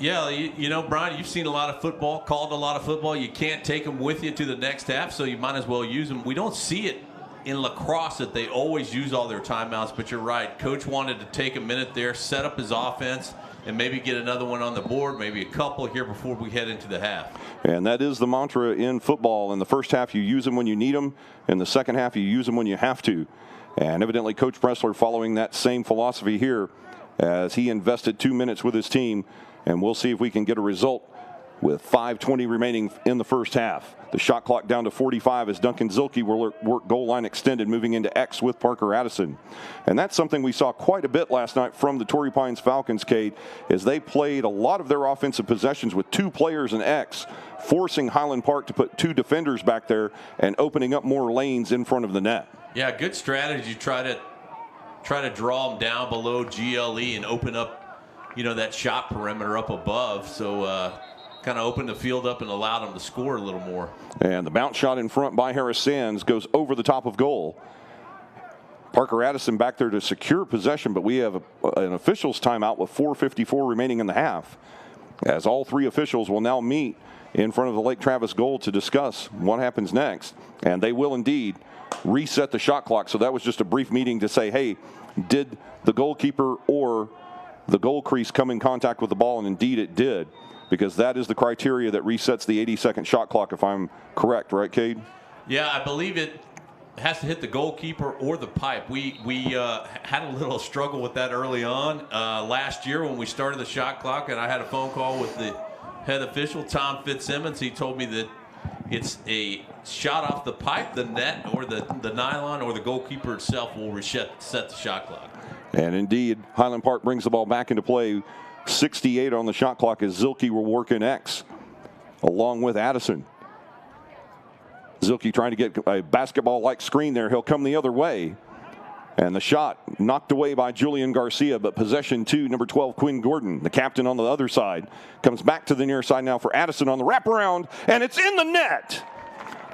Yeah, you know, Brian, you've seen a lot of football, called a lot of football. You can't take them with you to the next half, so you might as well use them. We don't see it in lacrosse that they always use all their timeouts, but you're right. Coach wanted to take a minute there, set up his offense, and maybe get another one on the board, maybe a couple here before we head into the half. And that is the mantra in football. In the first half, you use them when you need them. In the second half, you use them when you have to. And evidently, Coach Pressler following that same philosophy here as he invested 2 minutes with his team. And we'll see if we can get a result with 5:20 remaining in the first half. The shot clock down to 45 as Duncan Zilke will work goal line extended, moving into X with Parker Addison. And that's something we saw quite a bit last night from the Torrey Pines Falcons, Kate, as they played a lot of their offensive possessions with 2 players in X, forcing Highland Park to put 2 defenders back there and opening up more lanes in front of the net. Yeah, good strategy. Try to draw them down below GLE and open up, that shot perimeter up above. So kind of opened the field up and allowed them to score a little more. And the bounce shot in front by Harris Sands goes over the top of goal. Parker Addison back there to secure possession, but we have an officials timeout with 4:54 remaining in the half, as all 3 officials will now meet in front of the Lake Travis goal to discuss what happens next. And they will indeed reset the shot clock. So that was just a brief meeting to say, hey, did the goalkeeper or the goal crease come in contact with the ball? And indeed it did, because that is the criteria that resets the 80-second shot clock, if I'm correct, right, Cade? Yeah, I believe it. has to hit the goalkeeper or the pipe. We had a little struggle with that early on last year when we started the shot clock, and I had a phone call with the head official, Tom Fitzsimmons. He told me that it's a shot off the pipe, the net, or the nylon, or the goalkeeper itself will set the shot clock. And indeed, Highland Park brings the ball back into play. 68 on the shot clock as Zilke will work in X along with Addison. Zilke trying to get a basketball-like screen there. He'll come the other way. And the shot knocked away by Julian Garcia, but possession to number 12, Quinn Gordon, the captain on the other side. Comes back to the near side now for Addison on the wraparound, and it's in the net.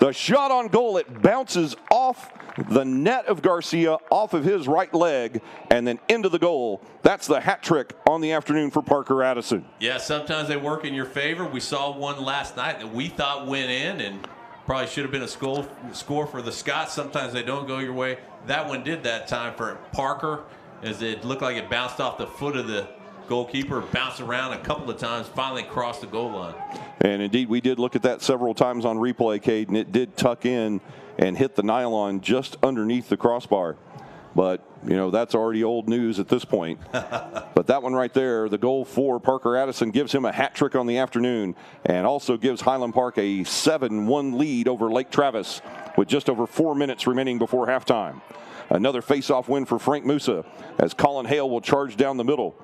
The shot on goal, it bounces off the net of Garcia, off of his right leg, and then into the goal. That's the hat trick on the afternoon for Parker Addison. Yeah, sometimes they work in your favor. We saw one last night that we thought went in, and probably should have been a score for the Scots. Sometimes they don't go your way. That one did that time for Parker, as it looked like it bounced off the foot of the goalkeeper, bounced around a couple of times, finally crossed the goal line. And indeed, we did look at that several times on replay, Cade, and it did tuck in and hit the nylon just underneath the crossbar. But, you know, that's already old news at this point. But that one right there, the goal for Parker Addison, gives him a hat trick on the afternoon and also gives Highland Park a 7-1 lead over Lake Travis with just over 4 minutes remaining before halftime. Another face-off win for Frank Musa as Colin Hale will charge down the middle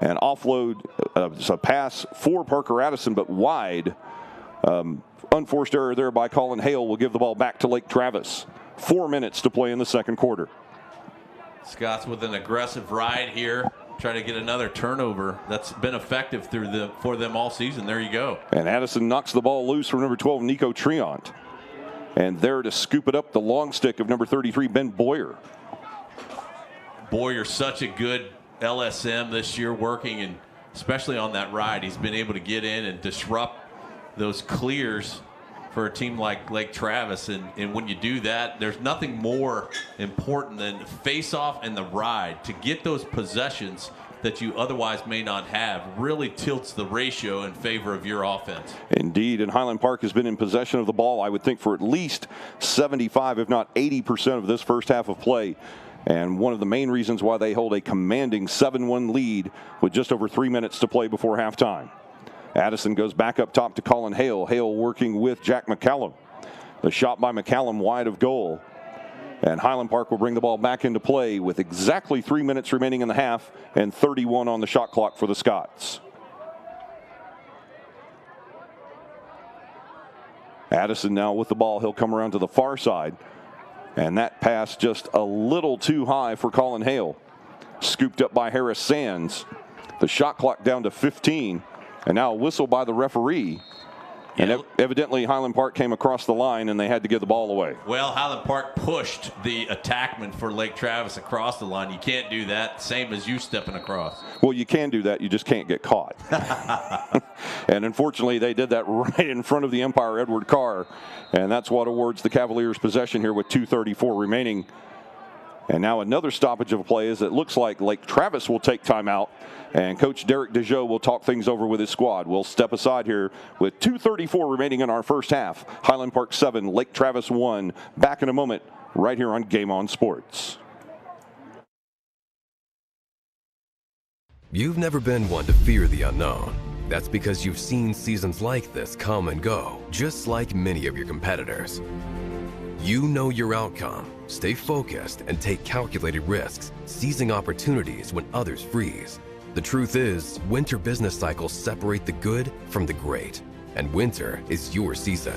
and offload a pass for Parker Addison, but wide. Unforced error there by Colin Hale will give the ball back to Lake Travis. 4 minutes to play in the second quarter. Scots with an aggressive ride here, trying to get another turnover. That's been effective for them all season. There you go. And Addison knocks the ball loose from number 12, Nico Triant. And there to scoop it up, the long stick of number 33, Ben Boyer. Boyer, such a good LSM this year, working, and especially on that ride, he's been able to get in and disrupt those clears for a team like Lake Travis. And when you do that, there's nothing more important than face-off and the ride. To get those possessions that you otherwise may not have really tilts the ratio in favor of your offense. Indeed, and Highland Park has been in possession of the ball, I would think, for at least 75, if not 80% of this first half of play. And one of the main reasons why they hold a commanding 7-1 lead with just over 3 minutes to play before halftime. Addison goes back up top to Colin Hale. Hale working with Jack McCallum. The shot by McCallum wide of goal. And Highland Park will bring the ball back into play with exactly 3 minutes remaining in the half and 31 on the shot clock for the Scots. Addison now with the ball. He'll come around to the far side. And that pass just a little too high for Colin Hale. Scooped up by Harris Sands. The shot clock down to 15. And now a whistle by the referee. And evidently Highland Park came across the line and they had to give the ball away. Well, Highland Park pushed the attackman for Lake Travis across the line. You can't do that, same as you stepping across. Well, you can do that, you just can't get caught. And unfortunately, they did that right in front of the umpire, Edward Carr. And that's what awards the Cavaliers possession here with 2:34 remaining. And now another stoppage of play as it looks like Lake Travis will take timeout. And Coach Derek DeJoe will talk things over with his squad. We'll step aside here with 2:34 remaining in our first half. Highland Park 7, Lake Travis 1. Back in a moment right here on Game On Sports. You've never been one to fear the unknown. That's because you've seen seasons like this come and go, just like many of your competitors. You know your outcome, stay focused, and take calculated risks, seizing opportunities when others freeze. The truth is, winter business cycles separate the good from the great, and winter is your season.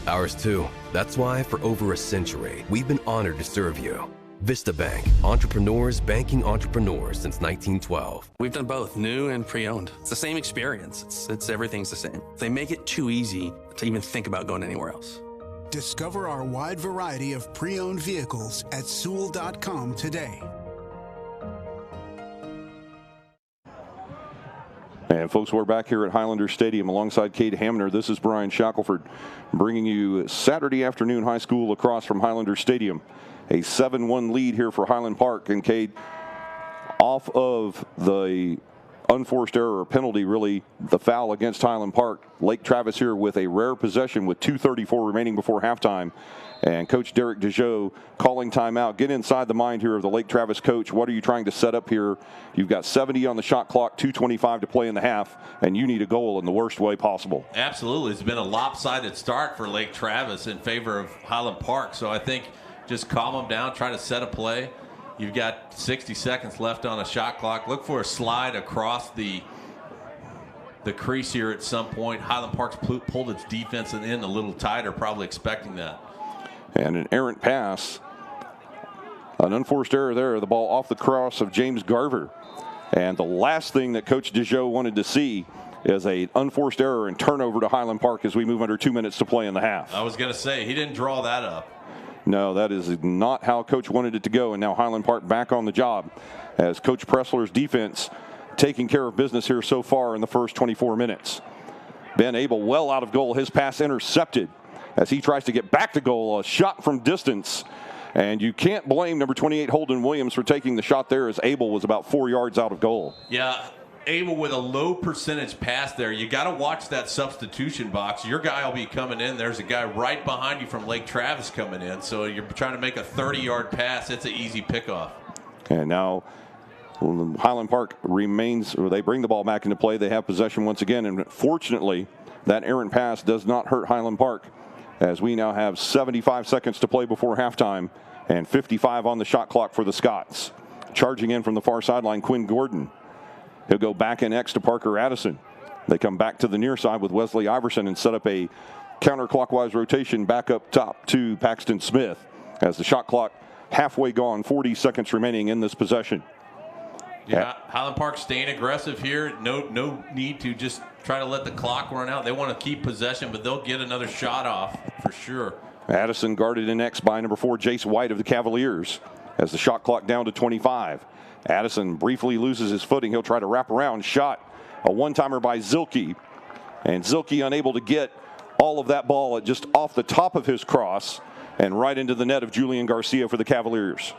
Ours too. That's why for over a century, we've been honored to serve you. Vista Bank, entrepreneurs banking entrepreneurs since 1912. We've done both, new and pre-owned. It's the same experience. It's everything's the same. They make it too easy to even think about going anywhere else. Discover our wide variety of pre-owned vehicles at Sewell.com today. And folks, we're back here at Highlander Stadium alongside Cade Hamner. This is Brian Shackelford bringing you Saturday afternoon high school lacrosse from Highlander Stadium. A 7-1 lead here for Highland Park. And Cade, off of the unforced error or penalty, really the foul against Highland Park. Lake Travis here with a rare possession with 2:34 remaining before halftime. And Coach Derek DeJoe calling timeout. Get inside the mind here of the Lake Travis coach. What are you trying to set up here? You've got 70 on the shot clock, 2:25 to play in the half, and you need a goal in the worst way possible. Absolutely. It's been a lopsided start for Lake Travis in favor of Highland Park. So I think just calm them down, try to set a play. You've got 60 seconds left on a shot clock. Look for a slide across the crease here at some point. Highland Park's pulled its defense in a little tighter, probably expecting that. And an errant pass. An unforced error there. The ball off the cross of James Garver. And the last thing that Coach DeJoe wanted to see is an unforced error and turnover to Highland Park as we move under 2 minutes to play in the half. I was going to say, he didn't draw that up. No, that is not how Coach wanted it to go. And now Highland Park back on the job as Coach Pressler's defense taking care of business here so far in the first 24 minutes. Ben Abel well out of goal. His pass intercepted as he tries to get back to goal. A shot from distance. And you can't blame number 28 Holden Williams for taking the shot there as Abel was about 4 yards out of goal. Yeah, Abel with a low percentage pass there. You got to watch that substitution box. Your guy will be coming in. There's a guy right behind you from Lake Travis coming in. So you're trying to make a 30-yard pass. It's an easy pickoff. And now Highland Park remains, or they bring the ball back into play. They have possession once again. And fortunately, that errant pass does not hurt Highland Park, as we now have 75 seconds to play before halftime and 55 on the shot clock for the Scots. Charging in from the far sideline, Quinn Gordon. He'll go back in X to Parker Addison. They come back to the near side with Wesley Iverson and set up a counterclockwise rotation back up top to Paxton Smith as the shot clock halfway gone, 40 seconds remaining in this possession. Yeah, Highland Park staying aggressive here. No need to just try to let the clock run out. They want to keep possession, but they'll get another shot off for sure. Addison guarded in X by number 4, Jace White of the Cavaliers, as the shot clock down to 25. Addison briefly loses his footing. He'll try to wrap around. Shot, a one-timer by Zilke. And Zilke unable to get all of that ball at just off the top of his cross and right into the net of Julian Garcia for the Cavaliers.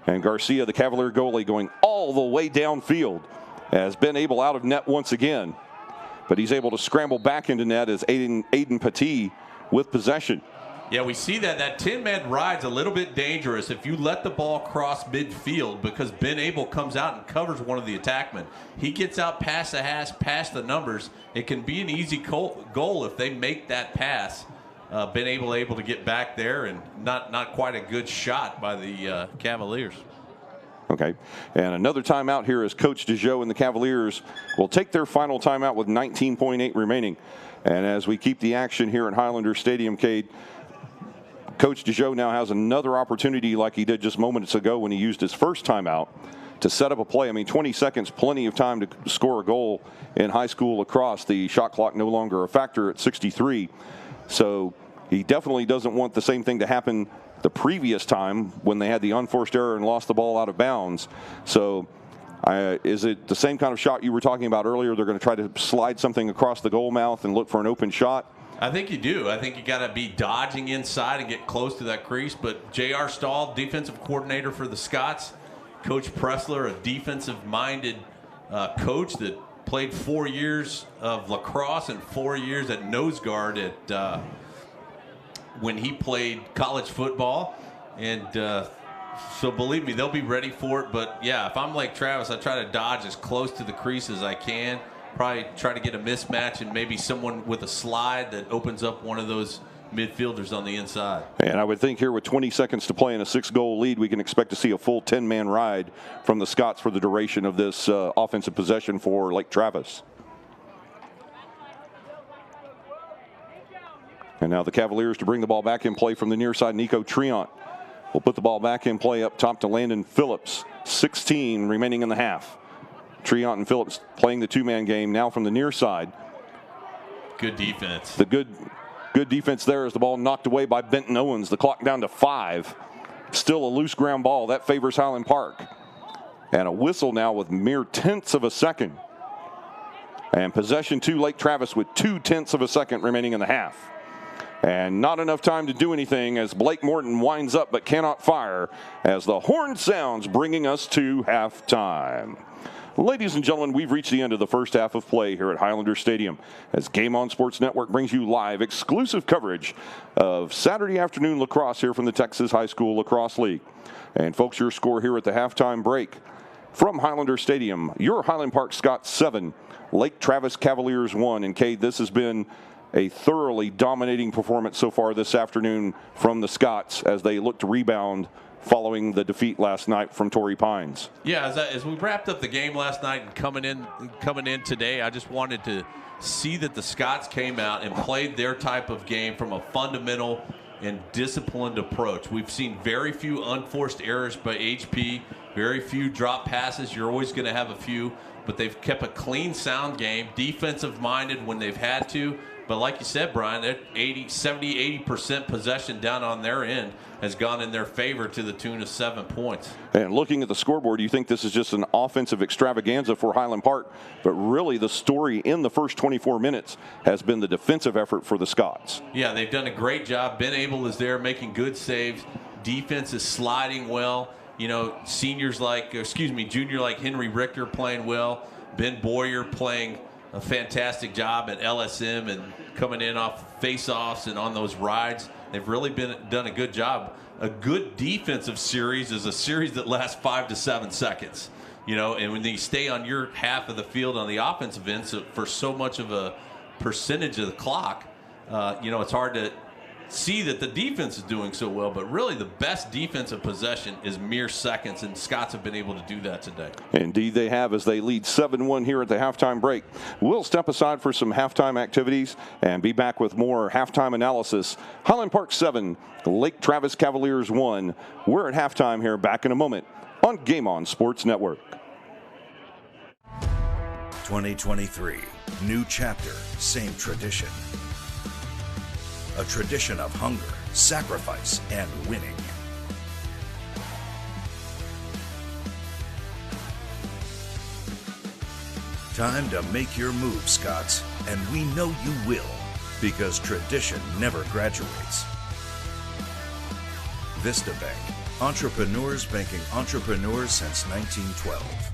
And Garcia, the Cavalier goalie, going all the way downfield as Ben Abel out of net once again. But he's able to scramble back into net as Aiden Petit with possession. Yeah, we see that 10-man ride's a little bit dangerous if you let the ball cross midfield, because Ben Abel comes out and covers one of the attackmen. He gets out past the hash, past the numbers. It can be an easy goal if they make that pass. Ben Abel able to get back there, and not quite a good shot by the Cavaliers. Okay, and another timeout here as Coach DeJoe and the Cavaliers will take their final timeout with 19.8 remaining. And as we keep the action here at Highlander Stadium, Cade, Coach DeJoe now has another opportunity like he did just moments ago when he used his first timeout to set up a play. I mean, 20 seconds, plenty of time to score a goal in high school lacrosse. The shot clock no longer a factor at 63. So he definitely doesn't want the same thing to happen the previous time when they had the unforced error and lost the ball out of bounds. So is it the same kind of shot you were talking about earlier? They're going to try to slide something across the goal mouth and look for an open shot? I think you do. I think you got to be dodging inside and get close to that crease. But J.R. Stahl, defensive coordinator for the Scots, Coach Pressler, a defensive-minded coach that played 4 years of lacrosse and 4 years at nose guard at when he played college football. And so believe me, they'll be ready for it. But, yeah, if I'm Lake Travis, I try to dodge as close to the crease as I can. Probably try to get a mismatch and maybe someone with a slide that opens up one of those midfielders on the inside. And I would think here with 20 seconds to play in a 6-goal lead, we can expect to see a full 10-man ride from the Scots for the duration of this offensive possession for Lake Travis. And now the Cavaliers to bring the ball back in play from the near side. Nico Treant will put the ball back in play up top to Landon Phillips. 16 remaining in the half. Treant and Phillips playing the two-man game now from the near side. Good defense. The good defense there as the ball knocked away by Benton Owens. The clock down to 5. Still a loose ground ball. That favors Highland Park. And a whistle now with mere tenths of a second. And possession to Lake Travis with 2/10 of a second remaining in the half. And not enough time to do anything as Blake Morton winds up but cannot fire as the horn sounds, bringing us to halftime. Ladies and gentlemen, we've reached the end of the first half of play here at Highlander Stadium as Game On Sports Network brings you live exclusive coverage of Saturday afternoon lacrosse here from the Texas High School Lacrosse League. And folks, your score here at the halftime break from Highlander Stadium, your Highland Park Scots 7, Lake Travis Cavaliers 1. And Cade, this has been a thoroughly dominating performance so far this afternoon from the Scots as they look to rebound following the defeat last night from Torrey Pines. Yeah, as we wrapped up the game last night and coming in today, I just wanted to see that the Scots came out and played their type of game from a fundamental and disciplined approach. We've seen very few unforced errors by HP, very few drop passes. You're always going to have a few, but they've kept a clean, sound game, defensive-minded when they've had to. But like you said, Brian, that 70-80% possession down on their end has gone in their favor to the tune of 7 points. And looking at the scoreboard, you think this is just an offensive extravaganza for Highland Park, but really the story in the first 24 minutes has been the defensive effort for the Scots. Yeah, they've done a great job. Ben Abel is there making good saves. Defense is sliding well. You know, junior like Henry Richter playing well. Ben Boyer playing a fantastic job at LSM and coming in off face-offs and on those rides. They've really done a good job. A good defensive series is a series that lasts 5 to 7 seconds. You know, and when you stay on your half of the field on the offensive end for so much of a percentage of the clock, you know, it's hard to see that the defense is doing so well, but really the best defensive possession is mere seconds, and Scots have been able to do that today. Indeed they have, as they lead 7-1 here at the halftime break. We'll step aside for some halftime activities and be back with more halftime analysis. Highland Park 7, Lake Travis Cavaliers 1. We're at halftime here, back in a moment on Game On Sports Network. 2023, new chapter, same tradition. A tradition of hunger, sacrifice, and winning. Time to make your move, Scots, and we know you will, because tradition never graduates. Vista Bank, entrepreneurs banking entrepreneurs since 1912.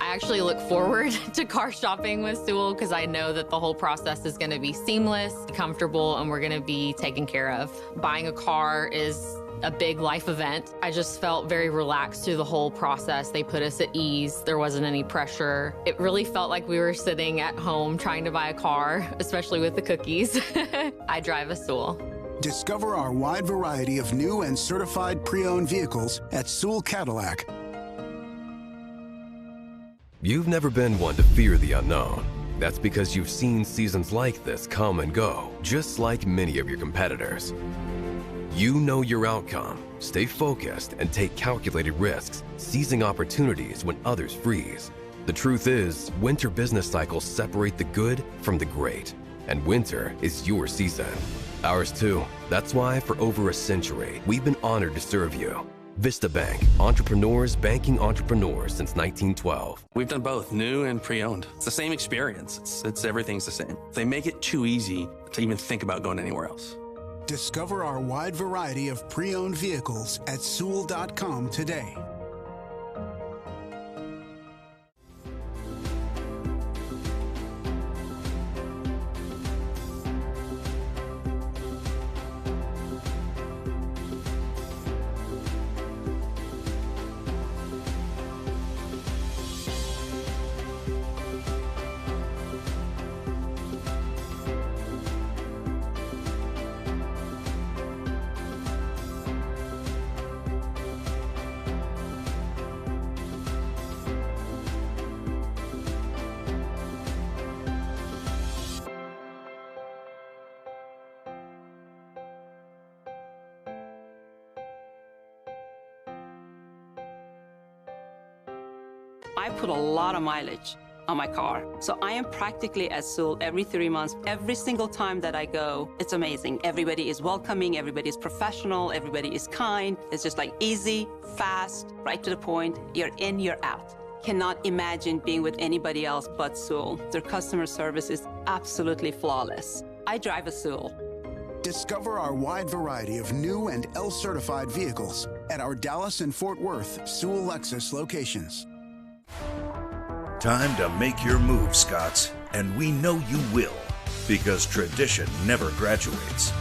I actually look forward to car shopping with Sewell because I know that the whole process is going to be seamless, comfortable, and we're going to be taken care of. Buying a car is a big life event. I just felt very relaxed through the whole process. They put us at ease. There wasn't any pressure. It really felt like we were sitting at home trying to buy a car, especially with the cookies. I drive a Sewell. Discover our wide variety of new and certified pre-owned vehicles at Sewell Cadillac. You've never been one to fear the unknown. That's because you've seen seasons like this come and go, just like many of your competitors. You know your outcome, stay focused, and take calculated risks, seizing opportunities when others freeze. The truth is, winter business cycles separate the good from the great, and winter is your season. Ours too. That's why for over a century, we've been honored to serve you. Vista Bank, entrepreneurs banking entrepreneurs since 1912. We've done both new and pre-owned. It's the same experience. It's everything's the same. They make it too easy to even think about going anywhere else. Discover our wide variety of pre-owned vehicles at Sewell.com today. I put a lot of mileage on my car. So I am practically at Sewell every 3 months. Every single time that I go, it's amazing. Everybody is welcoming, everybody is professional, everybody is kind. It's just like easy, fast, right to the point. You're in, you're out. Cannot imagine being with anybody else but Sewell. Their customer service is absolutely flawless. I drive a Sewell. Discover our wide variety of new and L-certified vehicles at our Dallas and Fort Worth Sewell Lexus locations. Time to make your move, Scots, and we know you will, because tradition never graduates.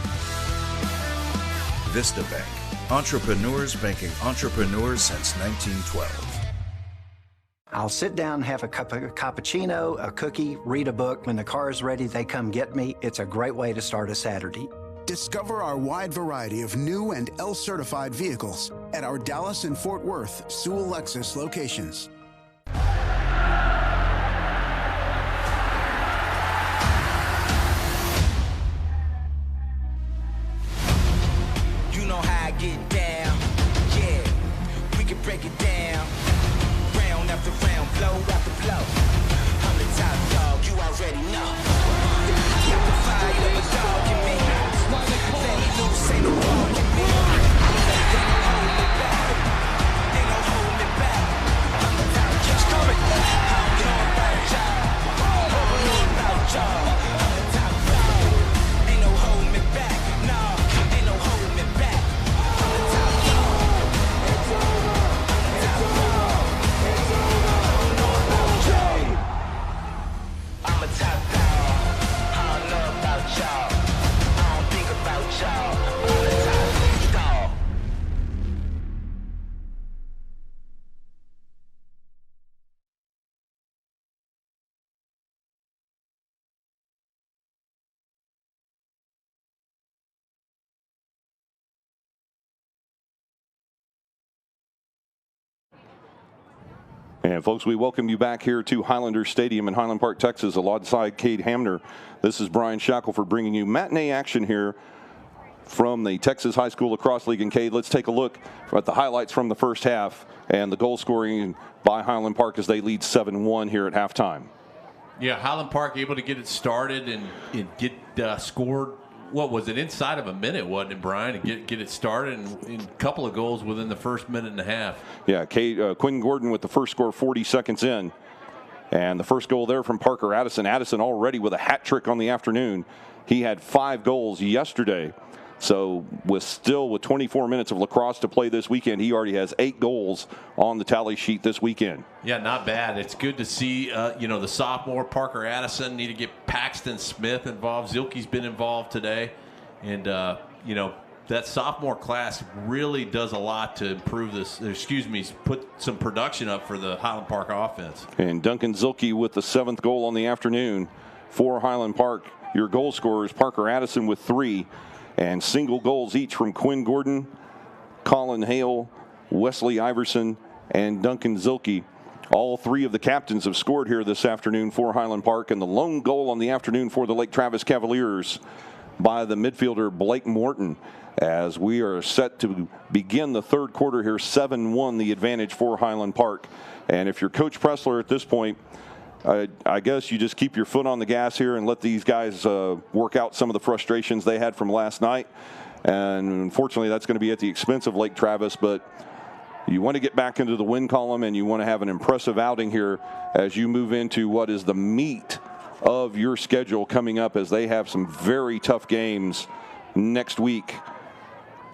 Vista Bank, entrepreneurs banking entrepreneurs since 1912. I'll sit down, have a cup of cappuccino, a cookie, read a book. When the car is ready, they come get me. It's a great way to start a Saturday. Discover our wide variety of new and L-certified vehicles at our Dallas and Fort Worth Sewell Lexus locations. You know how I get down. Yeah, we can break it down. Round after round, blow after blow. I'm the top dog, you already know. Got the fire of a dog in me. Let loose, ain't no wrong in me. They don't hold me back. They don't hold me back. I'm the top dog. Keeps coming. I don't know about y'all. I don't know about y'all. I'm the top dog. Ain't no holding me back. Nah, ain't no holding me back. I'm the top dog. It's over. I'm the top dog. It's over. I don't know about y'all. I'm a top dog. I don't know about y'all. I don't think about y'all. I'm the top dog. And folks, we welcome you back here to Highlander Stadium in Highland Park, Texas, alongside Cade Hamner. This is Brian Shackelford bringing you matinee action here from the Texas High School Lacrosse League. And Cade, let's take a look at the highlights from the first half and the goal scoring by Highland Park as they lead 7-1 here at halftime. Yeah, Highland Park able to get it started and get scored. What was it, inside of a minute, wasn't it, Brian, and get it started, and a couple of goals within the first minute and a half. Yeah, Quinn Gordon with the first score 40 seconds in. And the first goal there from Parker Addison. Addison already with a hat trick on the afternoon. He had 5 goals yesterday. So with 24 minutes of lacrosse to play this weekend, he already has 8 goals on the tally sheet this weekend. Yeah, not bad. It's good to see, the sophomore Parker Addison need to get Paxton Smith involved. Zilke's been involved today. And, that sophomore class really does a lot to improve put some production up for the Highland Park offense. And Duncan Zilke with the 7th goal on the afternoon for Highland Park. Your goal scorers, Parker Addison with 3. And single goals each from Quinn Gordon, Colin Hale, Wesley Iverson, and Duncan Zilke. All 3 of the captains have scored here this afternoon for Highland Park. And the lone goal on the afternoon for the Lake Travis Cavaliers by the midfielder Blake Morton. As we are set to begin the third quarter here, 7-1 the advantage for Highland Park. And if you're Coach Pressler at this point, I guess you just keep your foot on the gas here and let these guys work out some of the frustrations they had from last night. And unfortunately, that's going to be at the expense of Lake Travis. But you want to get back into the win column, and you want to have an impressive outing here as you move into what is the meat of your schedule coming up, as they have some very tough games next week.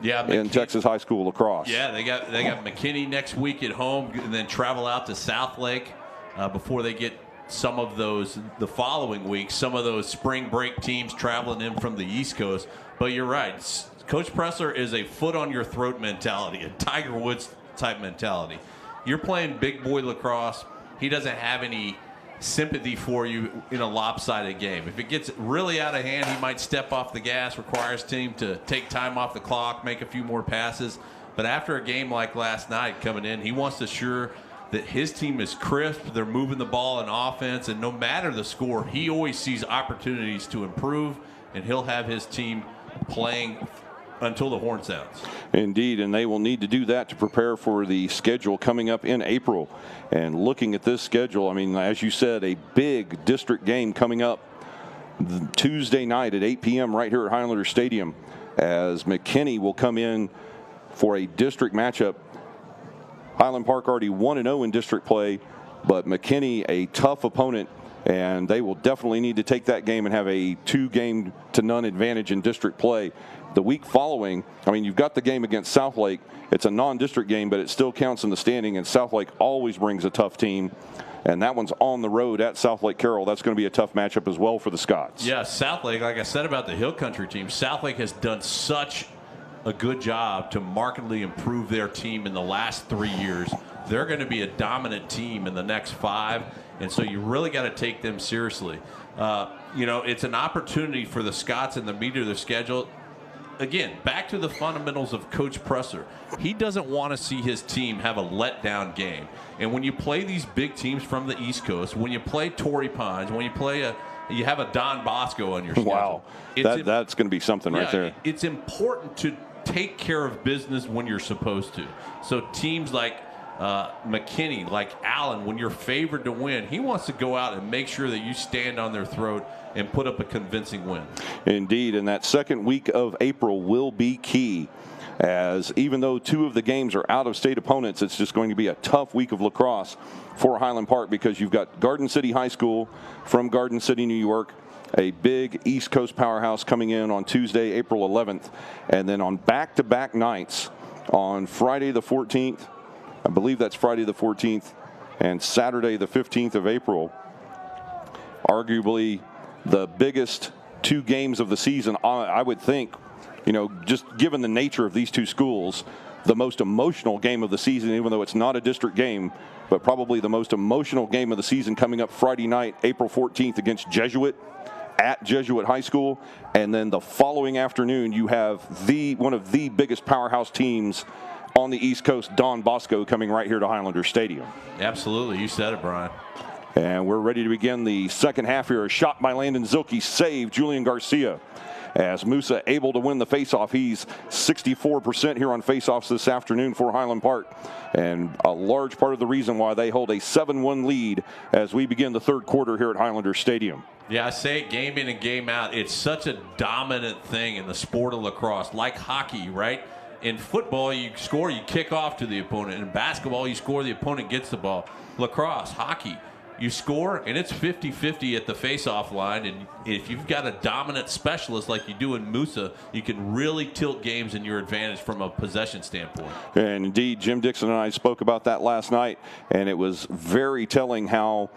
Yeah, in Texas High School lacrosse. Yeah, they got McKinney next week at home, and then travel out to Southlake before they get some of those the following week. Some of those spring break teams traveling in from the East Coast. But you're right, Coach Pressler is a foot on your throat mentality, a Tiger Woods type mentality. You're playing big boy lacrosse. He doesn't have any sympathy for you in a lopsided game. If it gets really out of hand, he might step off the gas, require his team to take time off the clock, make a few more passes. But after a game like last night coming in, he wants to assure that his team is crisp, they're moving the ball in offense, and no matter the score, he always sees opportunities to improve, and he'll have his team playing until the horn sounds. Indeed, and they will need to do that to prepare for the schedule coming up in April. And looking at this schedule, I mean, as you said, a big district game coming up Tuesday night at 8 p.m. right here at Highlander Stadium, as McKinney will come in for a district matchup. Highland Park already 1-0 in district play, but McKinney a tough opponent, and they will definitely need to take that game and have a 2-0 advantage in district play. The week following, I mean, you've got the game against Southlake. It's a non-district game, but it still counts in the standing, and Southlake always brings a tough team. and that one's on the road at South Lake Carroll. That's going to be a tough matchup as well for the Scots. Yeah, South Lake, like I said about the Hill Country team, South Lake has done such a good job to markedly improve their team in the last 3 years. They're going to be a dominant team in the next 5, and so you really got to take them seriously. It's an opportunity for the Scots in the meat of their schedule. Again, back to the fundamentals of Coach Presser. He doesn't want to see his team have a letdown game. And when you play these big teams from the East Coast, when you play Torrey Pines, when you have a Don Bosco on your schedule. Wow, that's going to be something right there. It's important to take care of business when you're supposed to. So teams like McKinney, like Allen, when you're favored to win, he wants to go out and make sure that you stand on their throat and put up a convincing win. Indeed, and that second week of April will be key, as even though 2 of the games are out-of-state opponents, it's just going to be a tough week of lacrosse for Highland Park, because you've got Garden City High School from Garden City, New York, a big East Coast powerhouse coming in on Tuesday, April 11th, and then on back-to-back nights on Friday the 14th, I believe that's Friday the 14th, and Saturday the 15th of April, arguably the biggest 2 games of the season, I would think, just given the nature of these 2 schools, the most emotional game of the season, even though it's not a district game, but probably the most emotional game of the season coming up Friday night, April 14th against Jesuit at Jesuit High School. And then the following afternoon, you have one of the biggest powerhouse teams on the East Coast, Don Bosco, coming right here to Highlander Stadium. Absolutely. You said it, Brian. And we're ready to begin the second half here. A shot by Landon Zilke saved Julian Garcia, as Musa able to win the faceoff. He's 64% here on faceoffs this afternoon for Highland Park, and a large part of the reason why they hold a 7-1 lead as we begin the third quarter here at Highlander Stadium. Yeah, I say it game in and game out. It's such a dominant thing in the sport of lacrosse, like hockey, right? In football, you score, you kick off to the opponent. In basketball, you score, the opponent gets the ball. Lacrosse, hockey, you score, and it's 50-50 at the face-off line. And if you've got a dominant specialist like you do in Musa, you can really tilt games in your advantage from a possession standpoint. And indeed, Jim Dixon and I spoke about that last night, and it was very telling how,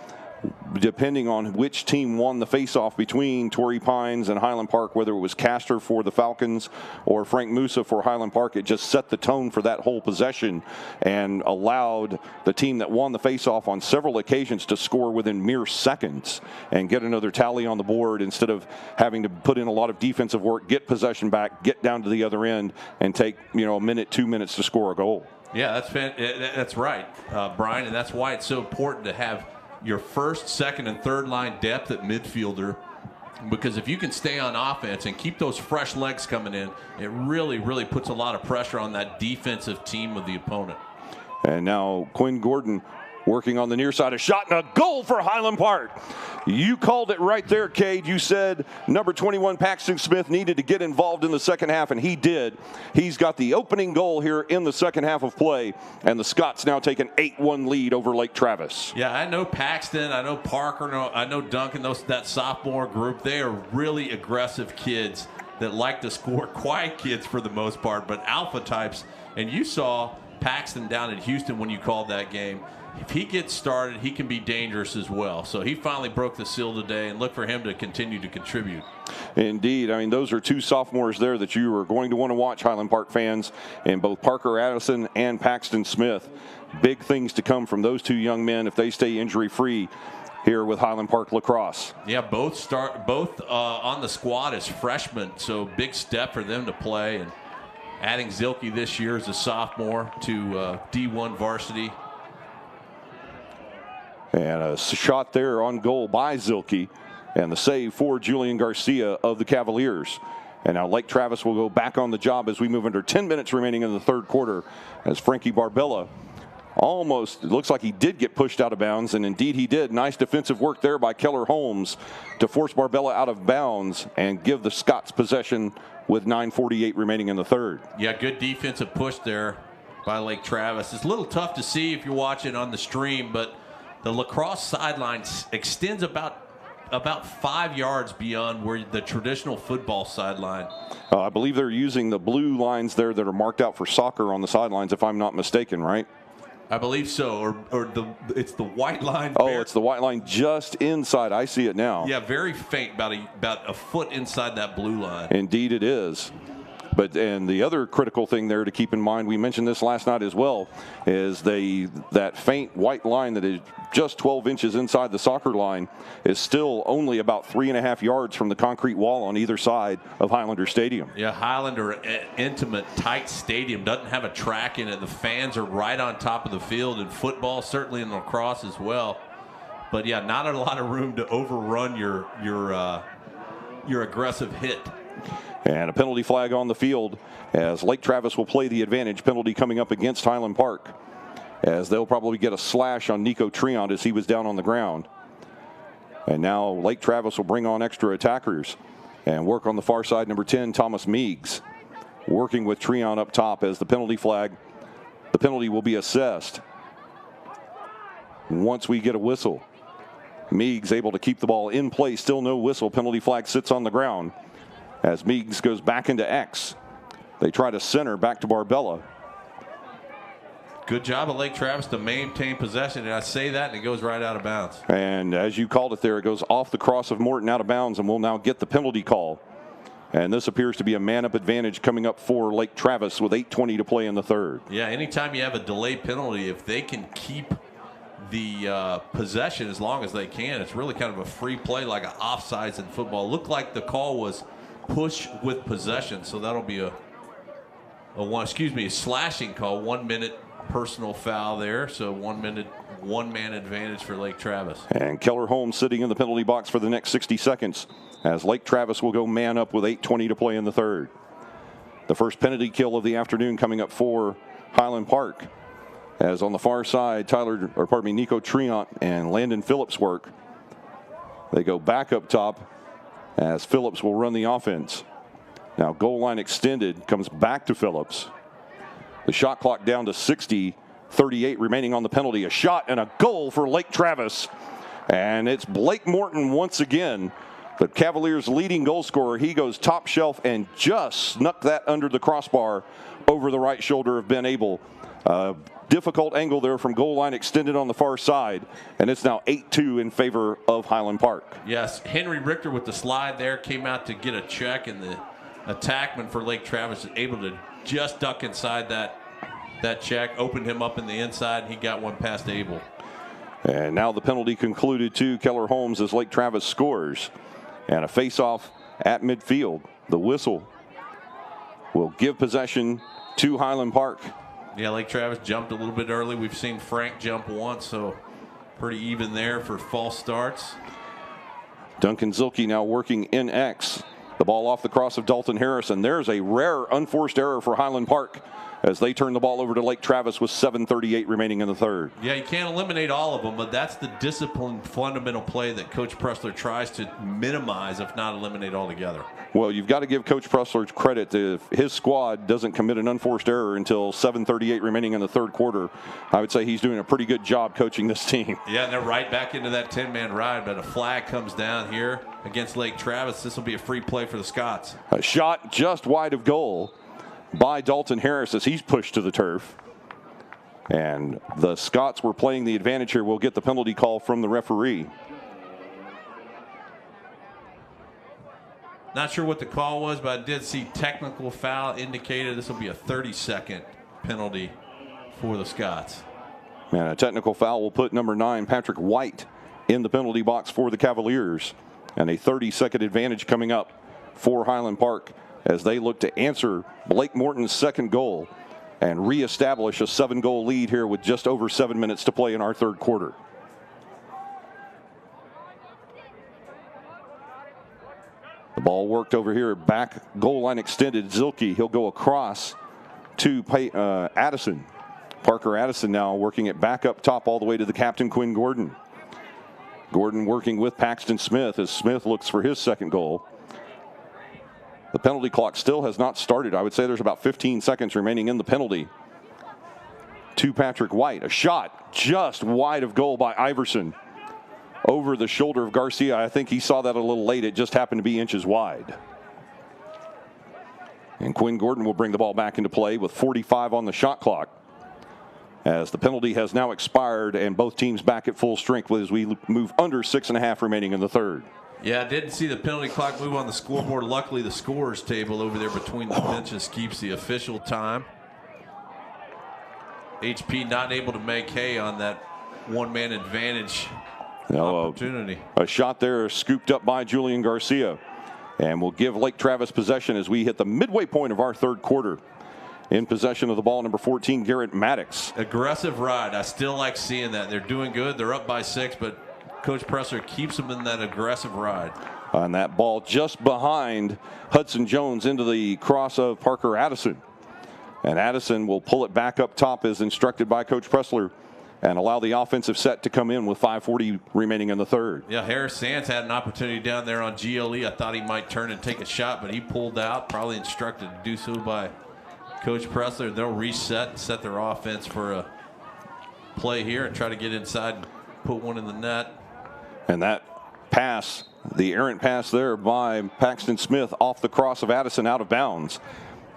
depending on which team won the face-off between Torrey Pines and Highland Park, whether it was Castor for the Falcons or Frank Musa for Highland Park, it just set the tone for that whole possession and allowed the team that won the face-off on several occasions to score within mere seconds and get another tally on the board, instead of having to put in a lot of defensive work, get possession back, get down to the other end, and take a minute, 2 minutes to score a goal. Yeah, that's right, Brian, and that's why it's so important to have your first, second, and third line depth at midfielder, because if you can stay on offense and keep those fresh legs coming in, it really, really puts a lot of pressure on that defensive team of the opponent. And now Quinn Gordon working on the near side, a shot and a goal for Highland Park. You called it right there, Cade. You said number 21 Paxton Smith needed to get involved in the second half, and he did. He's got the opening goal here in the second half of play, and the Scots now take an 8-1 lead over Lake Travis. Yeah, I know Paxton, I know Parker, I know Duncan, that sophomore group. They are really aggressive kids that like to score, quiet kids for the most part, but alpha types. And you saw Paxton down in Houston when you called that game. If he gets started, he can be dangerous as well. So he finally broke the seal today, and look for him to continue to contribute. Indeed. I mean, those are 2 sophomores there that you are going to want to watch, Highland Park fans, and both Parker Addison and Paxton Smith. Big things to come from those 2 young men if they stay injury-free here with Highland Park Lacrosse. Yeah, both on the squad as freshmen, so big step for them to play. And adding Zilke this year as a sophomore to D1 varsity. And a shot there on goal by Zilke, and the save for Julian Garcia of the Cavaliers. And now Lake Travis will go back on the job as we move under 10 minutes remaining in the third quarter, as Frankie Barbella almost, it looks like he did get pushed out of bounds, and indeed he did. Nice defensive work there by Keller Holmes to force Barbella out of bounds and give the Scots possession with 9:48 remaining in the third. Yeah, good defensive push there by Lake Travis. It's a little tough to see if you're watching on the stream, but the lacrosse sideline extends about 5 yards beyond where the traditional football sideline. I believe they're using the blue lines there that are marked out for soccer on the sidelines, if I'm not mistaken, right? I believe so, or it's the white line. Oh, it's the white line just inside. I see it now. Yeah, very faint, about a foot inside that blue line. Indeed it is. And the other critical thing there to keep in mind, we mentioned this last night as well, is that faint white line that is just 12 inches inside the soccer line is still only about 3.5 yards from the concrete wall on either side of Highlander Stadium. Yeah, Highlander, an intimate, tight stadium, doesn't have a track in it. The fans are right on top of the field in football, certainly in lacrosse as well. But yeah, not a lot of room to overrun your aggressive hit. And a penalty flag on the field as Lake Travis will play the advantage penalty coming up against Highland Park, as they'll probably get a slash on Nico Treant as he was down on the ground. And now Lake Travis will bring on extra attackers and work on the far side. Number 10, Thomas Meigs, working with Treant up top as the penalty will be assessed once we get a whistle. Meigs able to keep the ball in play, still no whistle. Penalty flag sits on the ground as Meigs goes back into X. They try to center back to Barbella. Good job of Lake Travis to maintain possession, and I say that, and it goes right out of bounds. And as you called it there, it goes off the cross of Morton out of bounds, and we'll now get the penalty call. And this appears to be a man-up advantage coming up for Lake Travis with 8:20 to play in the third. Yeah, anytime you have a delayed penalty, if they can keep the possession as long as they can, it's really kind of a free play like an offsides in football. Looked like the call was push with possession, so that'll be a slashing call. 1 minute personal foul there, so 1 minute, one-man advantage for Lake Travis. And Keller Holmes sitting in the penalty box for the next 60 seconds as Lake Travis will go man up with 8:20 to play in the third. The first penalty kill of the afternoon coming up for Highland Park, as on the far side, Nico Treant and Landon Phillips work. They go back up top as Phillips will run the offense. Now goal line extended, comes back to Phillips. The shot clock down to 60, 38 remaining on the penalty. A shot and a goal for Lake Travis. And it's Blake Morton once again, the Cavaliers' leading goal scorer. He goes top shelf and just snuck that under the crossbar over the right shoulder of Ben Abel. Difficult angle there from goal line extended on the far side, and it's now 8-2 in favor of Highland Park. Yes, Henry Richter with the slide there came out to get a check, and the attackman for Lake Travis is able to just duck inside that check, opened him up in the inside, and he got one past Abel. And now the penalty concluded to Keller Holmes as Lake Travis scores. And a face-off at midfield. The whistle will give possession to Highland Park. Yeah, Lake Travis jumped a little bit early. We've seen Frank jump once, so pretty even there for false starts. Duncan Zilke now working in X. The ball off the cross of Dalton Harrison. There's a rare unforced error for Highland Park as they turn the ball over to Lake Travis with 7:38 remaining in the third. Yeah, you can't eliminate all of them, but that's the disciplined fundamental play that Coach Pressler tries to minimize, if not eliminate altogether. Well, you've got to give Coach Pressler credit. If his squad doesn't commit an unforced error until 7:38 remaining in the third quarter, I would say he's doing a pretty good job coaching this team. Yeah, and they're right back into that 10-man ride, but a flag comes down here against Lake Travis. This will be a free play for the Scots. A shot just wide of goal by Dalton Harris as he's pushed to the turf. And the Scots were playing the advantage here. We'll get the penalty call from the referee. Not sure what the call was, but I did see technical foul indicated. This will be a 30-second penalty for the Scots. And a technical foul will put number 9, Patrick White, in the penalty box for the Cavaliers. And a 30-second advantage coming up for Highland Park as they look to answer Blake Morton's second goal and reestablish a 7-goal lead here with just over 7 minutes to play in our third quarter. The ball worked over here, back goal line extended. Zilke, he'll go across to Addison. Parker Addison now working it back up top all the way to the captain, Quinn Gordon. Gordon working with Paxton Smith as Smith looks for his second goal. The penalty clock still has not started. I would say there's about 15 seconds remaining in the penalty. To Patrick White, a shot just wide of goal by Iverson. Over the shoulder of Garcia. I think he saw that a little late. It just happened to be inches wide. And Quinn Gordon will bring the ball back into play with 45 on the shot clock. as the penalty has now expired and both teams back at full strength as we move under 6.5 remaining in the third. Yeah, I didn't see the penalty clock move on the scoreboard. Luckily, the scorer's table over there between the benches keeps the official time. HP not able to make hay on that one-man advantage opportunity. A shot there scooped up by Julian Garcia. And we'll give Lake Travis possession as we hit the midway point of our third quarter. In possession of the ball, number 14, Garrett Maddox. Aggressive ride. I still like seeing that. They're doing good. They're up by 6, but Coach Pressler keeps them in that aggressive ride. On that ball just behind Hudson Jones into the cross of Parker Addison. And Addison will pull it back up top as instructed by Coach Pressler and allow the offensive set to come in with 5:40 remaining in the third. Yeah, Harris Sands had an opportunity down there on GLE. I thought he might turn and take a shot, but he pulled out, probably instructed to do so by Coach Pressler. They'll reset and set their offense for a play here and try to get inside and put one in the net. And that pass, the errant pass there by Paxton Smith off the cross of Addison out of bounds.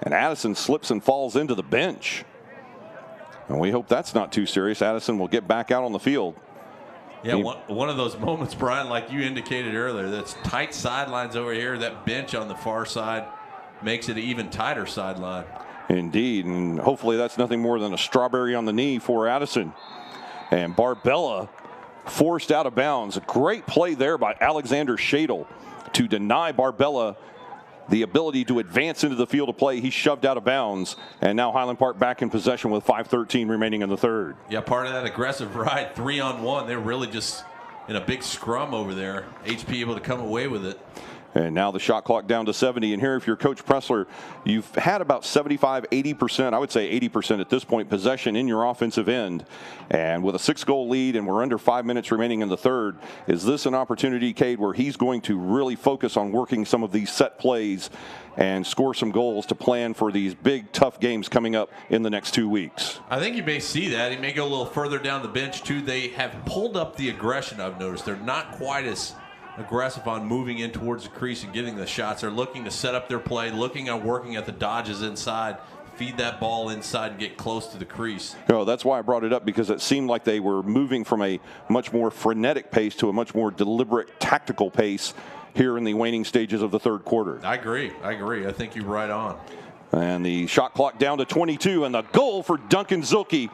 And Addison slips and falls into the bench. And we hope that's not too serious. Addison will get back out on the field. Yeah, one of those moments, Brian, like you indicated earlier, that's tight sidelines over here. That bench on the far side makes it an even tighter sideline. Indeed, and hopefully that's nothing more than a strawberry on the knee for Addison. And Barbella forced out of bounds. A great play there by Alexander Shadle to deny Barbella the ability to advance into the field of play. He shoved out of bounds, and now Highland Park back in possession with 5:13 remaining in the third. Yeah, part of that aggressive ride, 3-on-1. They're really just in a big scrum over there. HP able to come away with it. And now the shot clock down to 70. And here, if you're Coach Pressler, you've had about 75, 80%, I would say 80% at this point, possession in your offensive end. And with a 6-goal lead and we're under 5 minutes remaining in the third, is this an opportunity, Cade, where he's going to really focus on working some of these set plays and score some goals to plan for these big, tough games coming up in the next 2 weeks? I think you may see that. He may go a little further down the bench, too. They have pulled up the aggression, I've noticed. They're not quite as aggressive on moving in towards the crease and getting the shots. They're looking to set up their play, looking at working at the dodges inside, feed that ball inside and get close to the crease. No, that's why I brought it up, because it seemed like they were moving from a much more frenetic pace to a much more deliberate tactical pace here in the waning stages of the third quarter. I agree. I think you're right on. And the shot clock down to 22, and the goal for Duncan Zilke.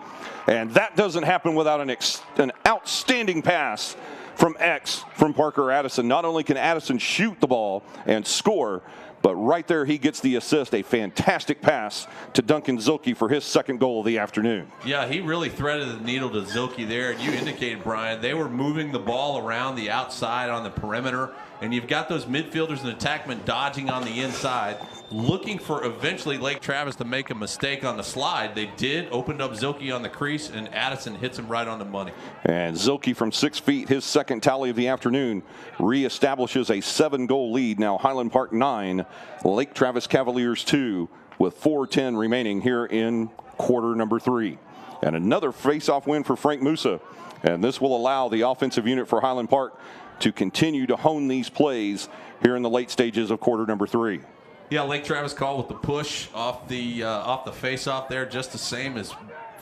And that doesn't happen without an outstanding pass from Parker Addison. Not only can Addison shoot the ball and score, but right there he gets the assist. A fantastic pass to Duncan Zilke for his second goal of the afternoon. Yeah, he really threaded the needle to Zilke there. And you indicated, Brian, they were moving the ball around the outside on the perimeter. And you've got those midfielders and attackmen dodging on the inside, looking for eventually Lake Travis to make a mistake on the slide. They did, opened up Zilke on the crease, and Addison hits him right on the money. And Zilke from 6 feet, his second tally of the afternoon, reestablishes a 7-goal lead. Now Highland Park 9, Lake Travis Cavaliers 2, with 4:10 remaining here in quarter number 3. And another face-off win for Frank Musa. And this will allow the offensive unit for Highland Park to continue to hone these plays here in the late stages of quarter number 3. Yeah, Lake Travis called with the push off the face-off there, just the same as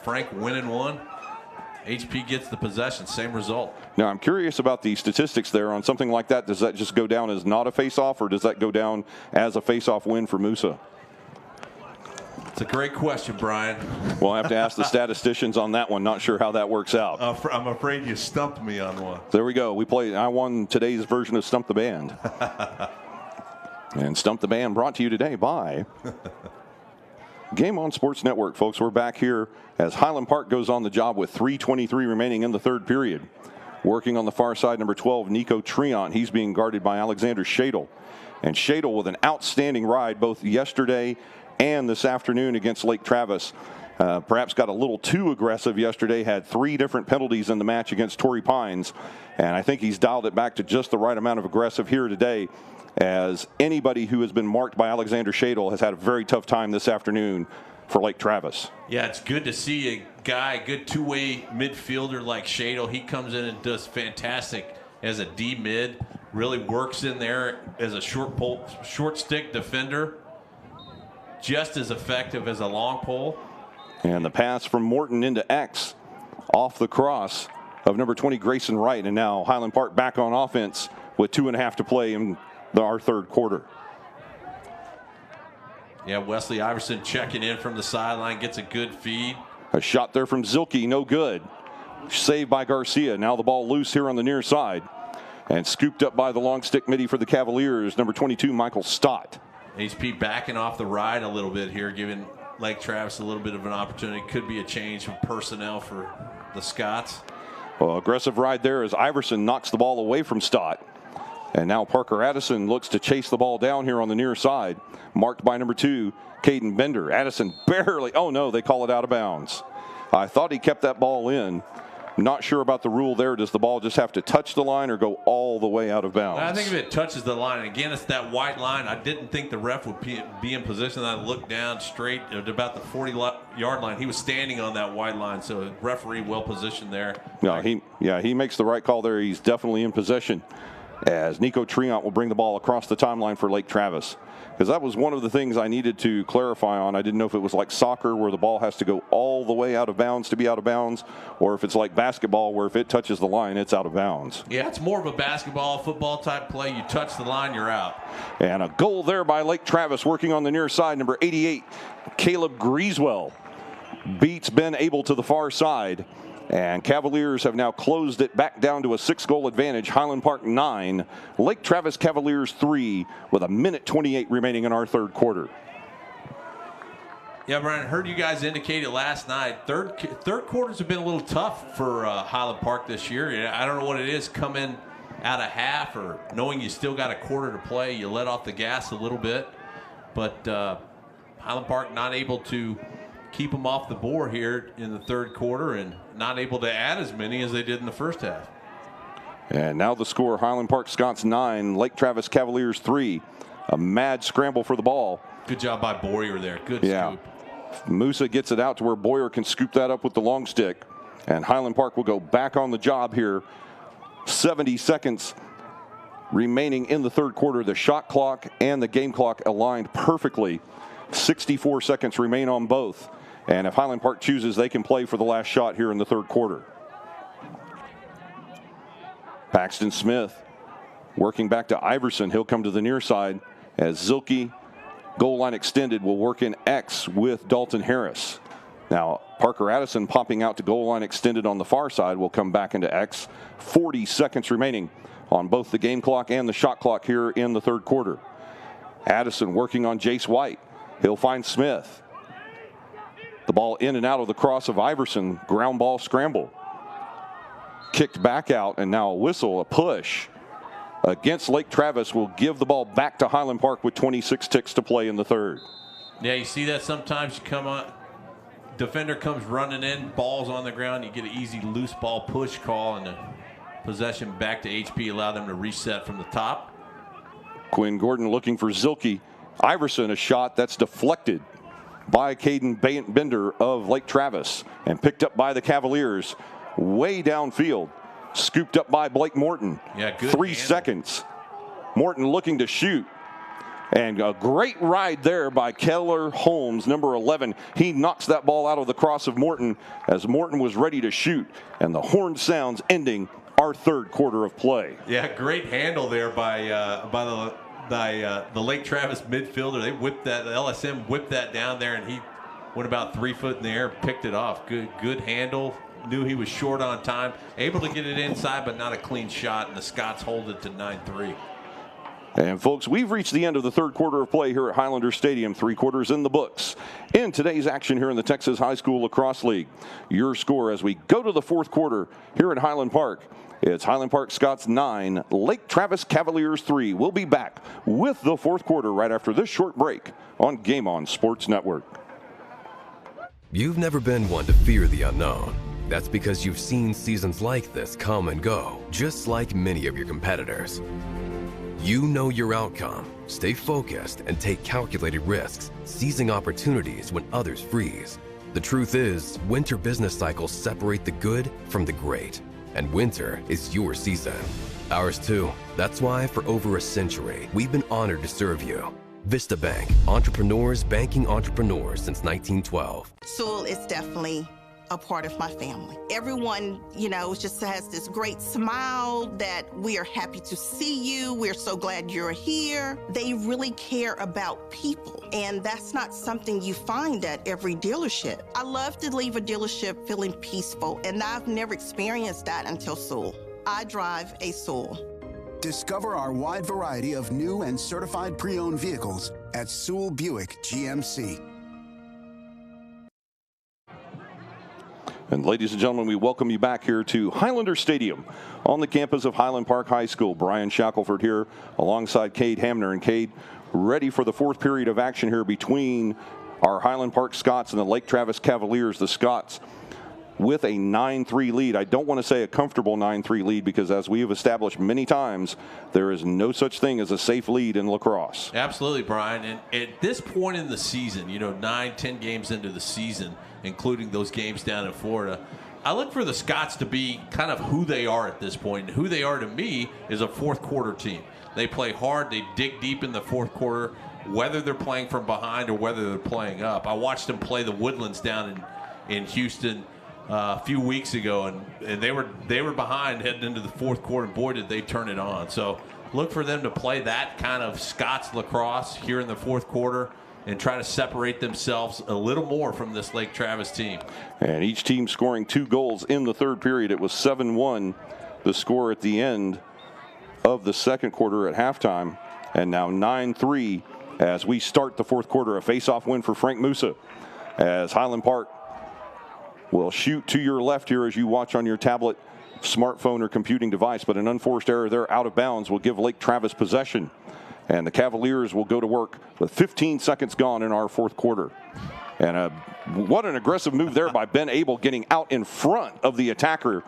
Frank winning one. HP gets the possession, same result. Now, I'm curious about the statistics there on something like that. Does that just go down as not a face-off, or does that go down as a face-off win for Musa? It's a great question, Brian. We'll have to ask the statisticians on that one. Not sure how that works out. I'm afraid you stumped me on one. There we go. I won today's version of Stump the Band. And Stump the Band brought to you today by Game On Sports Network. Folks, we're back here as Highland Park goes on the job with 3:23 remaining in the third period. Working on the far side, number 12, Nico Treant. He's being guarded by Alexander Shadle. And Shadle with an outstanding ride both yesterday and this afternoon against Lake Travis. Perhaps got a little too aggressive yesterday, had 3 different penalties in the match against Torrey Pines, and I think he's dialed it back to just the right amount of aggressive here today, as anybody who has been marked by Alexander Shadle has had a very tough time this afternoon for Lake Travis. Yeah, it's good to see a guy, a good two-way midfielder like Shadle. He comes in and does fantastic as a D-mid, really works in there as a short stick defender. Just as effective as a long pole. And the pass from Morton into X off the cross of number 20, Grayson Wright. And now Highland Park back on offense with 2.5 to play in our third quarter. Yeah, Wesley Iverson checking in from the sideline, gets a good feed. A shot there from Zilke, no good. Saved by Garcia. Now the ball loose here on the near side. And scooped up by the long stick midi for the Cavaliers, number 22, Michael Stott. HP backing off the ride a little bit here, giving Lake Travis a little bit of an opportunity. Could be a change of personnel for the Scots. Well, aggressive ride there as Iverson knocks the ball away from Stott. And now Parker Addison looks to chase the ball down here on the near side. Marked by number 2, Caden Bender. Addison barely, oh no, they call it out of bounds. I thought he kept that ball in. Not sure about the rule there. Does the ball just have to touch the line or go all the way out of bounds? I think if it touches the line, again, it's that white line. I didn't think the ref would be in position. I looked down straight at about the 40-yard line. He was standing on that white line, so referee well positioned there. No, he makes the right call there. He's definitely in possession as Nico Triant will bring the ball across the timeline for Lake Travis. Because that was one of the things I needed to clarify on. I didn't know if it was like soccer where the ball has to go all the way out of bounds to be out of bounds, or if it's like basketball where if it touches the line, it's out of bounds. Yeah, it's more of a basketball, football type play. You touch the line, you're out. And a goal there by Lake Travis working on the near side. Number 88, Caleb Grieswell beats Ben Abel to the far side. And Cavaliers have now closed it back down to a 6-goal advantage. Highland Park 9, Lake Travis Cavaliers 3 with 1:28 remaining in our third quarter. Yeah, Brian, I heard you guys indicate it last night. Third quarters have been a little tough for Highland Park this year. I don't know what it is, coming out of half or knowing you still got a quarter to play, you let off the gas a little bit. But Highland Park not able to keep them off the board here in the third quarter and not able to add as many as they did in the first half. And now the score, Highland Park Scots 9, Lake Travis Cavaliers 3. A mad scramble for the ball. Good job by Boyer there. Good scoop. Musa gets it out to where Boyer can scoop that up with the long stick. And Highland Park will go back on the job here. 70 seconds remaining in the third quarter. The shot clock and the game clock aligned perfectly. 64 seconds remain on both. And if Highland Park chooses, they can play for the last shot here in the third quarter. Paxton Smith working back to Iverson. He'll come to the near side as Zilke, goal line extended, will work in X with Dalton Harris. Now, Parker Addison popping out to goal line extended on the far side will come back into X. 40 seconds remaining on both the game clock and the shot clock here in the third quarter. Addison working on Jace White. He'll find Smith. The ball in and out of the cross of Iverson. Ground ball scramble. Kicked back out, and now a whistle, a push against Lake Travis will give the ball back to Highland Park with 26 ticks to play in the third. Yeah, you see that sometimes. You come on, defender comes running in, ball's on the ground, you get an easy loose ball push call, and the possession back to HP, allow them to reset from the top. Quinn Gordon looking for Zilke. Iverson, a shot that's deflected by Caden Bender of Lake Travis and picked up by the Cavaliers way downfield. Scooped up by Blake Morton. Yeah, good 3 handle. seconds. Morton looking to shoot. And a great ride there by Keller Holmes, number 11. He knocks that ball out of the cross of Morton as Morton was ready to shoot. And the horn sounds ending our third quarter of play. Yeah, great handle there by the Lake Travis midfielder. They whipped that, the LSM whipped that down there, and he went about 3 foot in the air, picked it off. Good handle. Knew he was short on time. Able to get it inside, but not a clean shot, and the Scots hold it to 9-3. And folks, we've reached the end of the third quarter of play here at Highlander Stadium. 3 quarters in the books. In today's action here in the Texas High School Lacrosse League, your score as we go to the fourth quarter here at Highland Park. It's Highland Park Scots 9, Lake Travis Cavaliers 3. We'll be back with the fourth quarter right after this short break on Game On Sports Network. You've never been one to fear the unknown. That's because you've seen seasons like this come and go, just like many of your competitors. You know your outcome, stay focused, and take calculated risks, seizing opportunities when others freeze. The truth is, winter business cycles separate the good from the great, and winter is your season. Ours too. That's why for over a century, we've been honored to serve you. Vista Bank, entrepreneurs banking entrepreneurs since 1912. Sewell is definitely a part of my family. Everyone, just has this great smile that we are happy to see you. We're so glad you're here. They really care about people, and that's not something you find at every dealership. I love to leave a dealership feeling peaceful, and I've never experienced that until Sewell. I drive a Sewell. Discover our wide variety of new and certified pre-owned vehicles at Sewell Buick GMC. And ladies and gentlemen, we welcome you back here to Highlander Stadium on the campus of Highland Park High School. Brian Shackelford here alongside Cade Hamner. And Cade, ready for the fourth period of action here between our Highland Park Scots and the Lake Travis Cavaliers. The Scots with a 9-3 lead. I don't want to say a comfortable 9-3 lead because, as we have established many times, there is no such thing as a safe lead in lacrosse. Absolutely, Brian. And at this point in the season, 9-10 games into the season, including those games down in Florida, I look for the Scots to be kind of who they are at this point. And who they are to me is a fourth quarter team. They play hard. They dig deep in the fourth quarter, whether they're playing from behind or whether they're playing up. I watched them play the Woodlands down in Houston a few weeks ago, and they were behind heading into the fourth quarter. Boy, did they turn it on. So look for them to play that kind of Scots lacrosse here in the fourth quarter and try to separate themselves a little more from this Lake Travis team. And each team scoring 2 goals in the third period. It was 7-1, the score at the end of the second quarter at halftime, and now 9-3 as we start the fourth quarter. A face-off win for Frank Musa as Highland Park will shoot to your left here as you watch on your tablet, smartphone, or computing device, but an unforced error there out of bounds will give Lake Travis possession. And the Cavaliers will go to work with 15 seconds gone in our fourth quarter. And what an aggressive move there by Ben Abel, getting out in front of the attacker.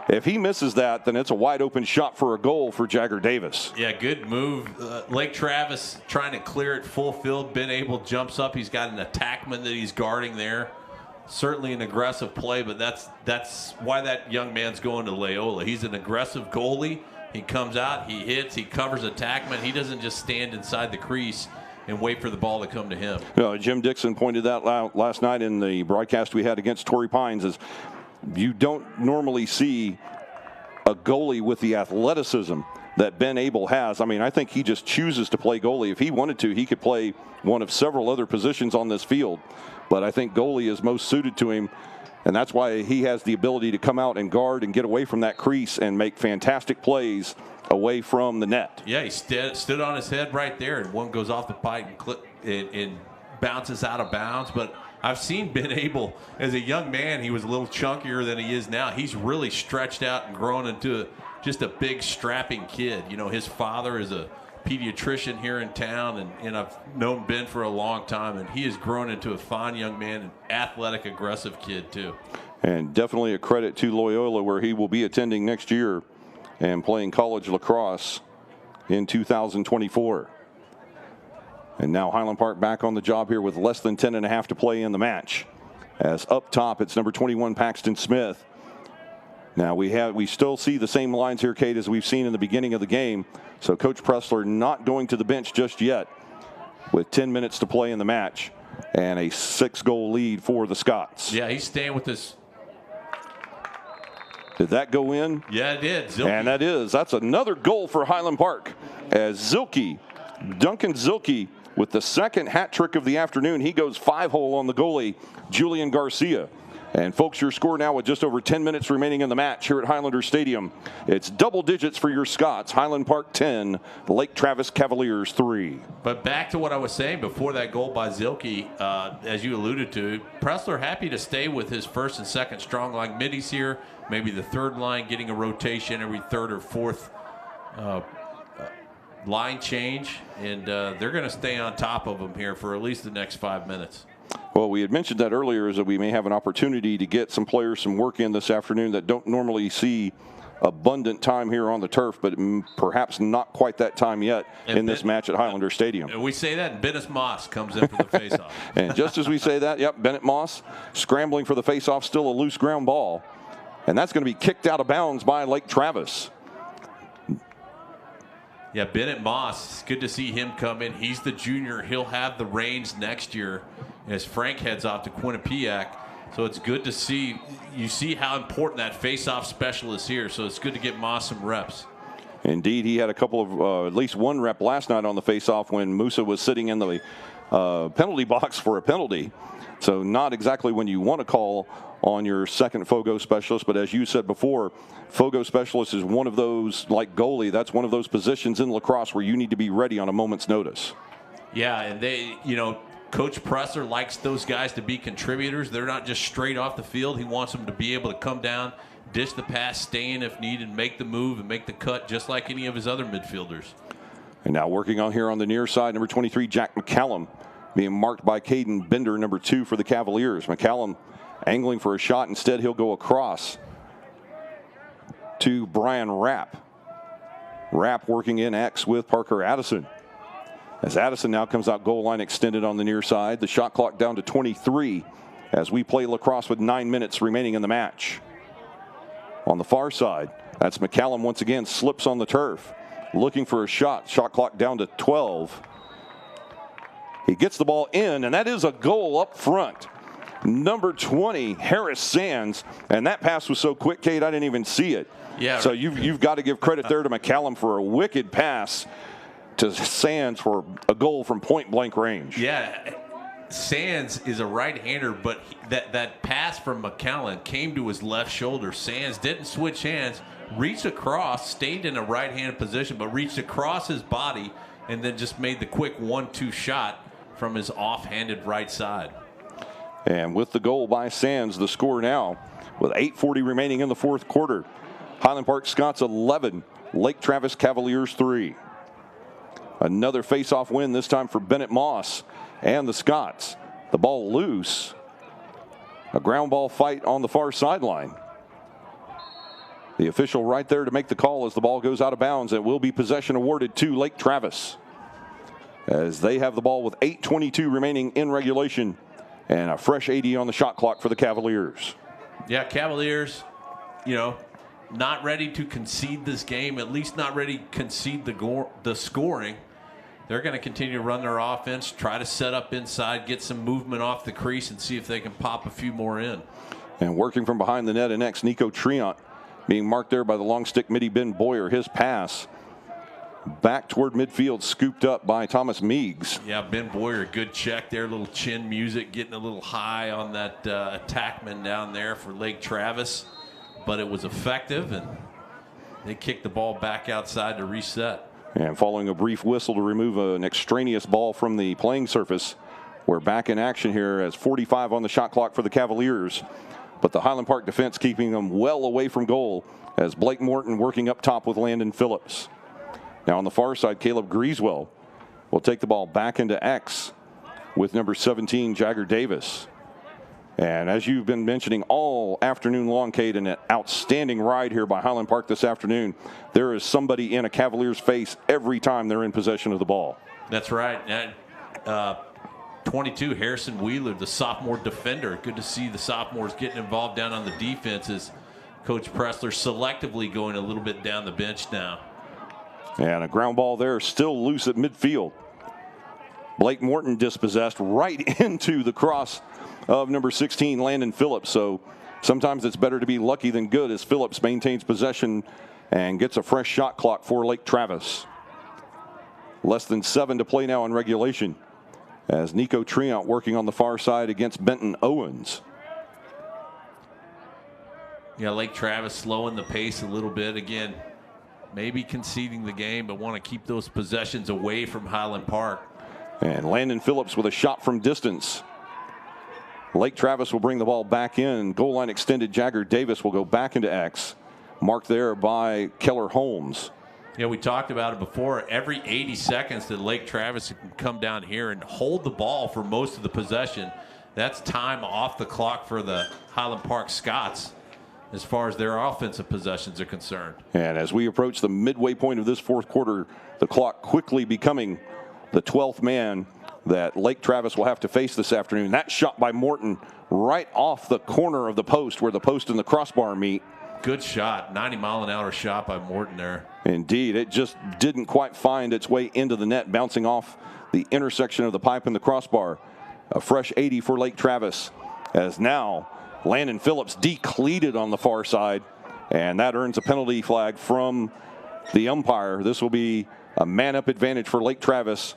If he misses that, then it's a wide open shot for a goal for Jagger Davis. Yeah, good move. Lake Travis trying to clear it full field. Ben Abel jumps up. He's got an attackman that he's guarding there. Certainly an aggressive play, but that's why that young man's going to Loyola. He's an aggressive goalie. He comes out, he hits, he covers attackman. He doesn't just stand inside the crease and wait for the ball to come to him. Jim Dixon pointed that out last night in the broadcast we had against Torrey Pines. Is you don't normally see a goalie with the athleticism that Ben Abel has. I mean, I think he just chooses to play goalie. If he wanted to, he could play one of several other positions on this field. But I think goalie is most suited to him, and that's why he has the ability to come out and guard and get away from that crease and make fantastic plays away from the net. Yeah, he stood on his head right there, and one goes off the pipe and bounces out of bounds. But I've seen Ben Abel as a young man. He was a little chunkier than he is now. He's really stretched out and grown into just a big, strapping kid. His father is a pediatrician here in town, and I've known Ben for a long time, and he has grown into a fine young man, an athletic, aggressive kid too. And definitely a credit to Loyola, where he will be attending next year and playing college lacrosse in 2024. And now Highland Park back on the job here with less than 10.5 to play in the match. As up top, it's number 21, Paxton Smith. Now we still see the same lines here, Kate, as we've seen in the beginning of the game. So Coach Pressler not going to the bench just yet with 10 minutes to play in the match and a 6-goal lead for the Scots. Yeah, he's staying with this. Did that go in? Yeah, it did. Zilke. And that's another goal for Highland Park as Duncan Zilke, with the second hat trick of the afternoon. He goes 5-hole on the goalie, Julian Garcia. And folks, your score now with just over 10 minutes remaining in the match here at Highlander Stadium. It's double digits for your Scots. Highland Park 10, Lake Travis Cavaliers 3. But back to what I was saying before that goal by Zilke, as you alluded to, Pressler happy to stay with his first and second strong line middies here. Maybe the third line getting a rotation every third or fourth line change. And they're going to stay on top of them here for at least the next 5 minutes. Well, we had mentioned that earlier, is that we may have an opportunity to get some players some work in this afternoon that don't normally see abundant time here on the turf, but perhaps not quite that time yet in this match at Highlander Stadium. We say that, and Bennett Moss comes in for the faceoff. And just as we say that, Bennett Moss scrambling for the faceoff, still a loose ground ball. And that's going to be kicked out of bounds by Lake Travis. Yeah, Bennett Moss, it's good to see him come in. He's the junior. He'll have the reins next year as Frank heads off to Quinnipiac. So it's good to see. You see how important that face-off specialist here. So it's good to get Moss some reps. Indeed, he had a couple of, at least one rep last night on the face-off when Musa was sitting in the penalty box for a penalty. So not exactly when you want to call on your second Fogo specialist, but as you said before, Fogo specialist is one of those, like goalie, that's one of those positions in lacrosse where you need to be ready on a moment's notice. Yeah, and they, Coach Presser likes those guys to be contributors. They're not just straight off the field. He wants them to be able to come down, dish the pass, stay in if needed, make the move and make the cut just like any of his other midfielders. And now working on here on the near side, number 23, Jack McCallum, being marked by Caden Bender, number 2 for the Cavaliers. McCallum angling for a shot. Instead, he'll go across to Brian Rapp. Rapp working in X with Parker Addison. As Addison now comes out goal line extended on the near side. The shot clock down to 23 as we play lacrosse with 9 minutes remaining in the match. On the far side, that's McCallum once again slips on the turf. Looking for a shot. Shot clock down to 12. He gets the ball in, and that is a goal up front. Number 20, Harris Sands, and that pass was so quick, Kate, I didn't even see it. Yeah. So you've got to give credit there to McCallum for a wicked pass to Sands for a goal from point-blank range. Yeah, Sands is a right-hander, but that pass from McCallum came to his left shoulder. Sands didn't switch hands, reached across, stayed in a right-handed position, but reached across his body and then just made the quick 1-2 shot from his off-handed right side. And with the goal by Sands, the score now with 8:40 remaining in the fourth quarter. Highland Park Scots 11, Lake Travis Cavaliers 3. Another face-off win, this time for Bennett Moss and the Scots. The ball loose. A ground ball fight on the far sideline. The official right there to make the call as the ball goes out of bounds. It will be possession awarded to Lake Travis as they have the ball with 8:22 remaining in regulation and a fresh 80 on the shot clock for the Cavaliers. Yeah, Cavaliers, not ready to concede this game, at least not ready to concede the scoring. They're going to continue to run their offense, try to set up inside, get some movement off the crease, and see if they can pop a few more in. And working from behind the net and next, Nico Triant being marked there by the long stick midi Ben Boyer. His pass back toward midfield, scooped up by Thomas Meigs. Yeah, Ben Boyer, good check there, little chin music, getting a little high on that attackman down there for Lake Travis. But it was effective, and they kicked the ball back outside to reset. And following a brief whistle to remove an extraneous ball from the playing surface, we're back in action here as 45 on the shot clock for the Cavaliers. But the Highland Park defense keeping them well away from goal as Blake Morton working up top with Landon Phillips. Now on the far side, Caleb Grieswell will take the ball back into X with number 17, Jagger Davis. And as you've been mentioning all afternoon long, Kate, an outstanding ride here by Highland Park this afternoon. There is somebody in a Cavalier's face every time they're in possession of the ball. That's right. 22, Harrison Wheeler, the sophomore defender. Good to see the sophomores getting involved down on the defense as Coach Pressler selectively going a little bit down the bench now. And a ground ball there, still loose at midfield. Blake Morton dispossessed right into the cross of number 16, Landon Phillips. So sometimes it's better to be lucky than good as Phillips maintains possession and gets a fresh shot clock for Lake Travis. Less than 7 to play now in regulation as Nico Triant working on the far side against Benton Owens. Yeah, Lake Travis slowing the pace a little bit. Again, maybe conceding the game, but want to keep those possessions away from Highland Park. And Landon Phillips with a shot from distance. Lake Travis will bring the ball back in. Goal line extended. Jagger Davis will go back into X. Marked there by Keller Holmes. Yeah, we talked about it before. Every 80 seconds that Lake Travis can come down here and hold the ball for most of the possession, that's time off the clock for the Highland Park Scots as far as their offensive possessions are concerned. And as we approach the midway point of this fourth quarter, the clock quickly becoming the 12th man that Lake Travis will have to face this afternoon. That shot by Morton right off the corner of the post where the post and the crossbar meet. Good shot. 90-mile-an-hour shot by Morton there. Indeed. It just didn't quite find its way into the net, bouncing off the intersection of the pipe and the crossbar. A fresh 80 for Lake Travis, as now Landon Phillips decleated on the far side, and that earns a penalty flag from the umpire. This will be a man-up advantage for Lake Travis,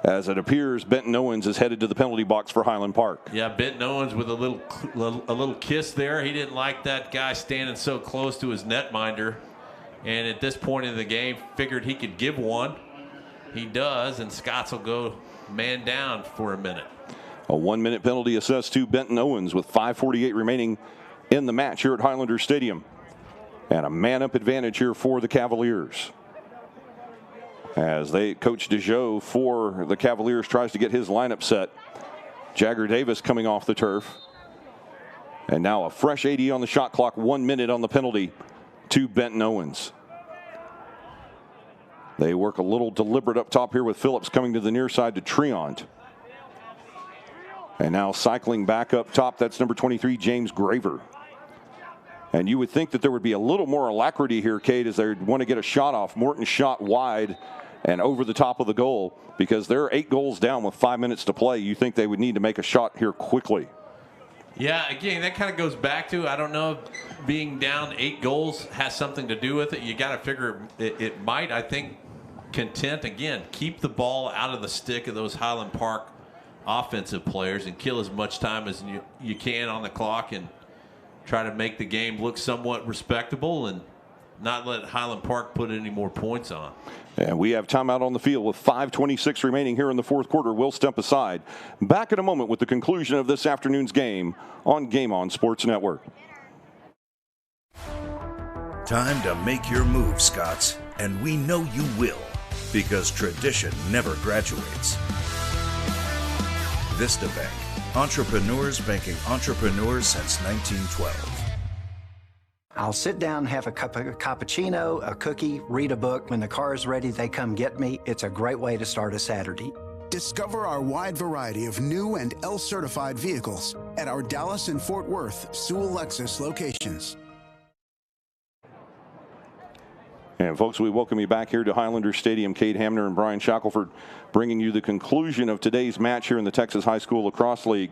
as it appears Benton Owens is headed to the penalty box for Highland Park. Yeah, Benton Owens with a little kiss there. He didn't like that guy standing so close to his netminder, and at this point in the game figured he could give one. He does, and Scotts will go man down for a minute. A 1-minute penalty assessed to Benton Owens with 5:48 remaining in the match here at Highlander Stadium. And a man-up advantage here for the Cavaliers, as Coach DeJoe for the Cavaliers tries to get his lineup set. Jagger Davis coming off the turf. And now a fresh 80 on the shot clock, 1 minute on the penalty to Benton Owens. They work a little deliberate up top here with Phillips coming to the near side to Treant. And now cycling back up top, that's number 23, James Graver. And you would think that there would be a little more alacrity here, Kate, as they want to get a shot off. Morton shot wide and over the top of the goal, because they're 8 goals down with 5 minutes to play. You think they would need to make a shot here quickly. Yeah, again, that kind of goes back to, I don't know if being down 8 goals has something to do with it. You got to figure it might. I think content, again, keep the ball out of the stick of those Highland Park offensive players and kill as much time as you can on the clock, and try to make the game look somewhat respectable and not let Highland Park put any more points on. And we have timeout on the field with 5:26 remaining here in the fourth quarter. We'll step aside. Back in a moment with the conclusion of this afternoon's game on Game On Sports Network. Time to make your move, Scotts, and we know you will, because tradition never graduates. Vista Bank. Entrepreneurs banking entrepreneurs since 1912. I'll sit down, have a cup of cappuccino, a cookie, read a book. When the car is ready, they come get me. It's a great way to start a Saturday. Discover our wide variety of new and L-certified vehicles at our Dallas and Fort Worth Sewell Lexus locations. And folks, we welcome you back here to Highlander Stadium. Kate Hamner and Brian Shackelford bringing you the conclusion of today's match here in the Texas High School Lacrosse League.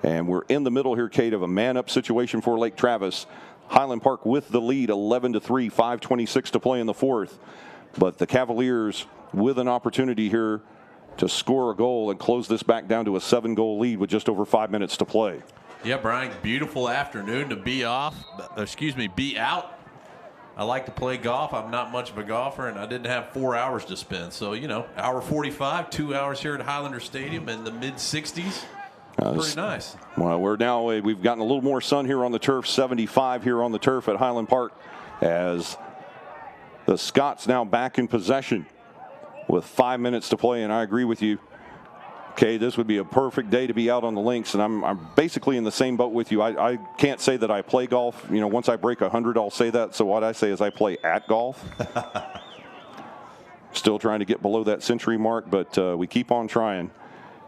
And we're in the middle here, Kate, of a man-up situation for Lake Travis. Highland Park with the lead, 11-3, 5:26 to play in the fourth. But the Cavaliers with an opportunity here to score a goal and close this back down to a 7-goal lead with just over 5 minutes to play. Yeah, Brian, beautiful afternoon to be out. I like to play golf. I'm not much of a golfer, and I didn't have 4 hours to spend. So, hour 45, 2 hours here at Highlander Stadium in the mid-60s. Pretty nice. Well, we've gotten a little more sun here on the turf, 75 here on the turf at Highland Park, as the Scotts now back in possession with 5 minutes to play. And I agree with you, Kay, this would be a perfect day to be out on the links, and I'm basically in the same boat with you. I can't say that I play golf. Once I break 100, I'll say that. So what I say is I play at golf. Still trying to get below that century mark, but we keep on trying.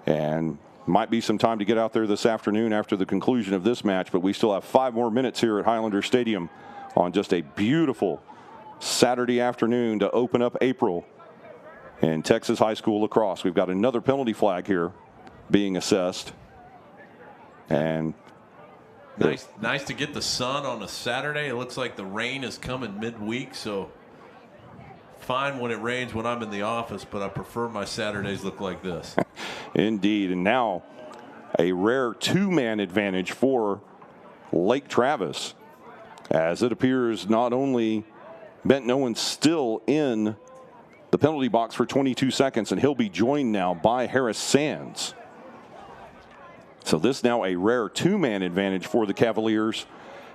And might be some time to get out there this afternoon after the conclusion of this match, but we still have 5 more minutes here at Highlander Stadium on just a beautiful Saturday afternoon to open up April in Texas High School Lacrosse. We've got another penalty flag here being assessed. And nice to get the sun on a Saturday. It looks like the rain is coming midweek, so fine when it rains when I'm in the office, but I prefer my Saturdays look like this. Indeed. And now a rare 2-man advantage for Lake Travis, as it appears not only Benton Owens still in the penalty box for 22 seconds, and he'll be joined now by Harris Sands. So this now a rare 2-man advantage for the Cavaliers.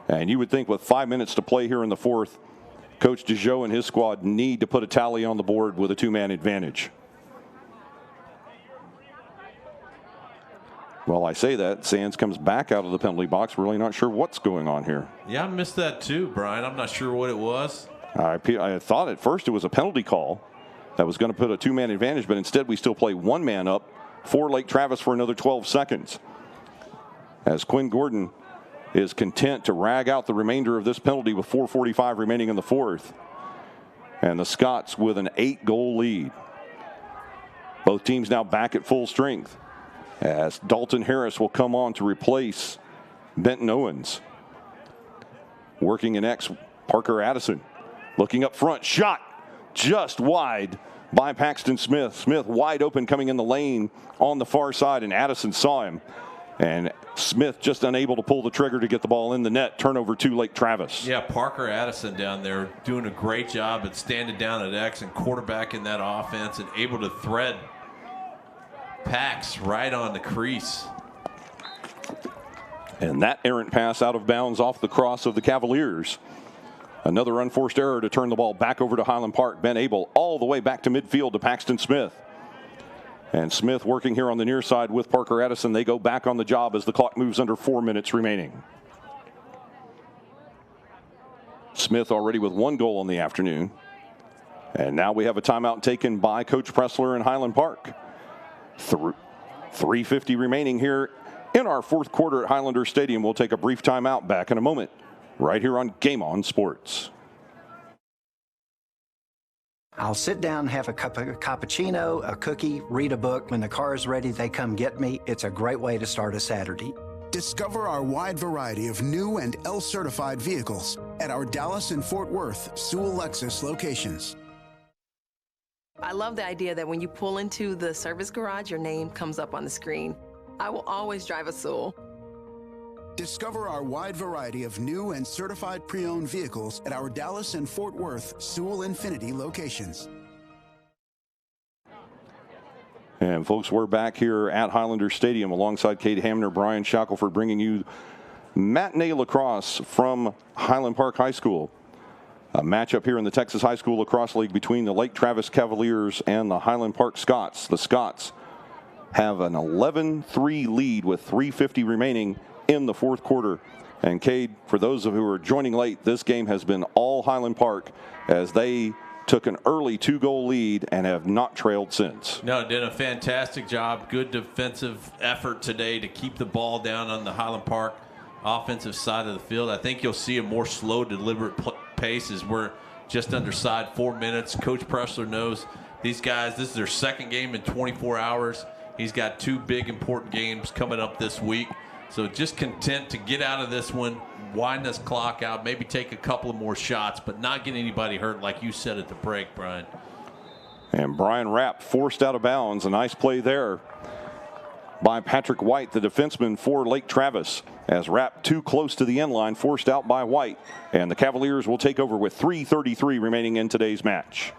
And you would think with 5 minutes to play here in the fourth, Coach DeJoe and his squad need to put a tally on the board with a 2-man advantage. Well, I say that. Sands comes back out of the penalty box. Really not sure what's going on here. Yeah, I missed that too, Brian. I'm not sure what it was. I thought at first it was a penalty call that was going to put a 2-man advantage, but instead we still play 1 man up for Lake Travis for another 12 seconds. As Quinn Gordon is content to rag out the remainder of this penalty with 4:45 remaining in the fourth. And the Scots with an 8-goal lead. Both teams now back at full strength as Dalton Harris will come on to replace Benton Owens. Working in X, Parker Addison looking up front, shot just wide by Paxton Smith. Smith wide open coming in the lane on the far side, and Addison saw him. And Smith just unable to pull the trigger to get the ball in the net. Turnover to Lake Travis. Yeah, Parker Addison down there doing a great job at standing down at X and quarterbacking that offense and able to thread Pax right on the crease. And that errant pass out of bounds off the cross of the Cavaliers. Another unforced error to turn the ball back over to Highland Park. Ben Abel all the way back to midfield to Paxton Smith. And Smith working here on the near side with Parker Addison. They go back on the job as the clock moves under 4 minutes remaining. Smith already with 1 goal on the afternoon. And now we have a timeout taken by Coach Pressler in Highland Park. 3:50 remaining here in our fourth quarter at Highlander Stadium. We'll take a brief timeout. Back in a moment, right here on Game On Sports. I'll sit down, have a cup of cappuccino, a cookie, read a book. When the car is ready, they come get me. It's a great way to start a Saturday. Discover our wide variety of new and L-certified vehicles at our Dallas and Fort Worth Sewell Lexus locations. I love the idea that when you pull into the service garage, your name comes up on the screen. I will always drive a Sewell. Discover our wide variety of new and certified pre-owned vehicles at our Dallas and Fort Worth Sewell Infinity locations. And folks, we're back here at Highlander Stadium alongside Kate Hamner, Brian Shackelford, bringing you matinee lacrosse from Highland Park High School. A matchup here in the Texas High School Lacrosse League between the Lake Travis Cavaliers and the Highland Park Scots. The Scots have an 11-3 lead with 3:50 remaining in the fourth quarter. And Cade, for those of you who are joining late, this game has been all Highland Park as they took an early 2-goal lead and have not trailed since. No, did a fantastic job. Good defensive effort today to keep the ball down on the Highland Park offensive side of the field. I think you'll see a more slow, deliberate pace as we're just underside 4 minutes. Coach Pressler knows these guys, this is their second game in 24 hours. He's got 2 big important games coming up this week. So just content to get out of this one, wind this clock out, maybe take a couple of more shots, but not get anybody hurt like you said at the break, Brian. And Brian Rapp forced out of bounds. A nice play there by Patrick White, the defenseman for Lake Travis, as Rapp too close to the end line, forced out by White. And the Cavaliers will take over with 3:33 remaining in today's match.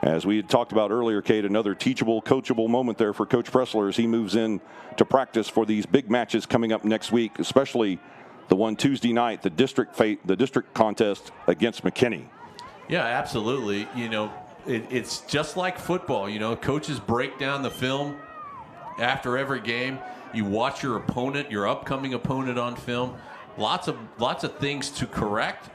As we had talked about earlier, Kate, another teachable, coachable moment there for Coach Pressler as he moves in to practice for these big matches coming up next week, especially the one Tuesday night, the district contest against McKinney. Yeah, absolutely. You know, it's just like football. You know, coaches break down the film after every game. You watch your opponent, your upcoming opponent on film. Lots of things to correct.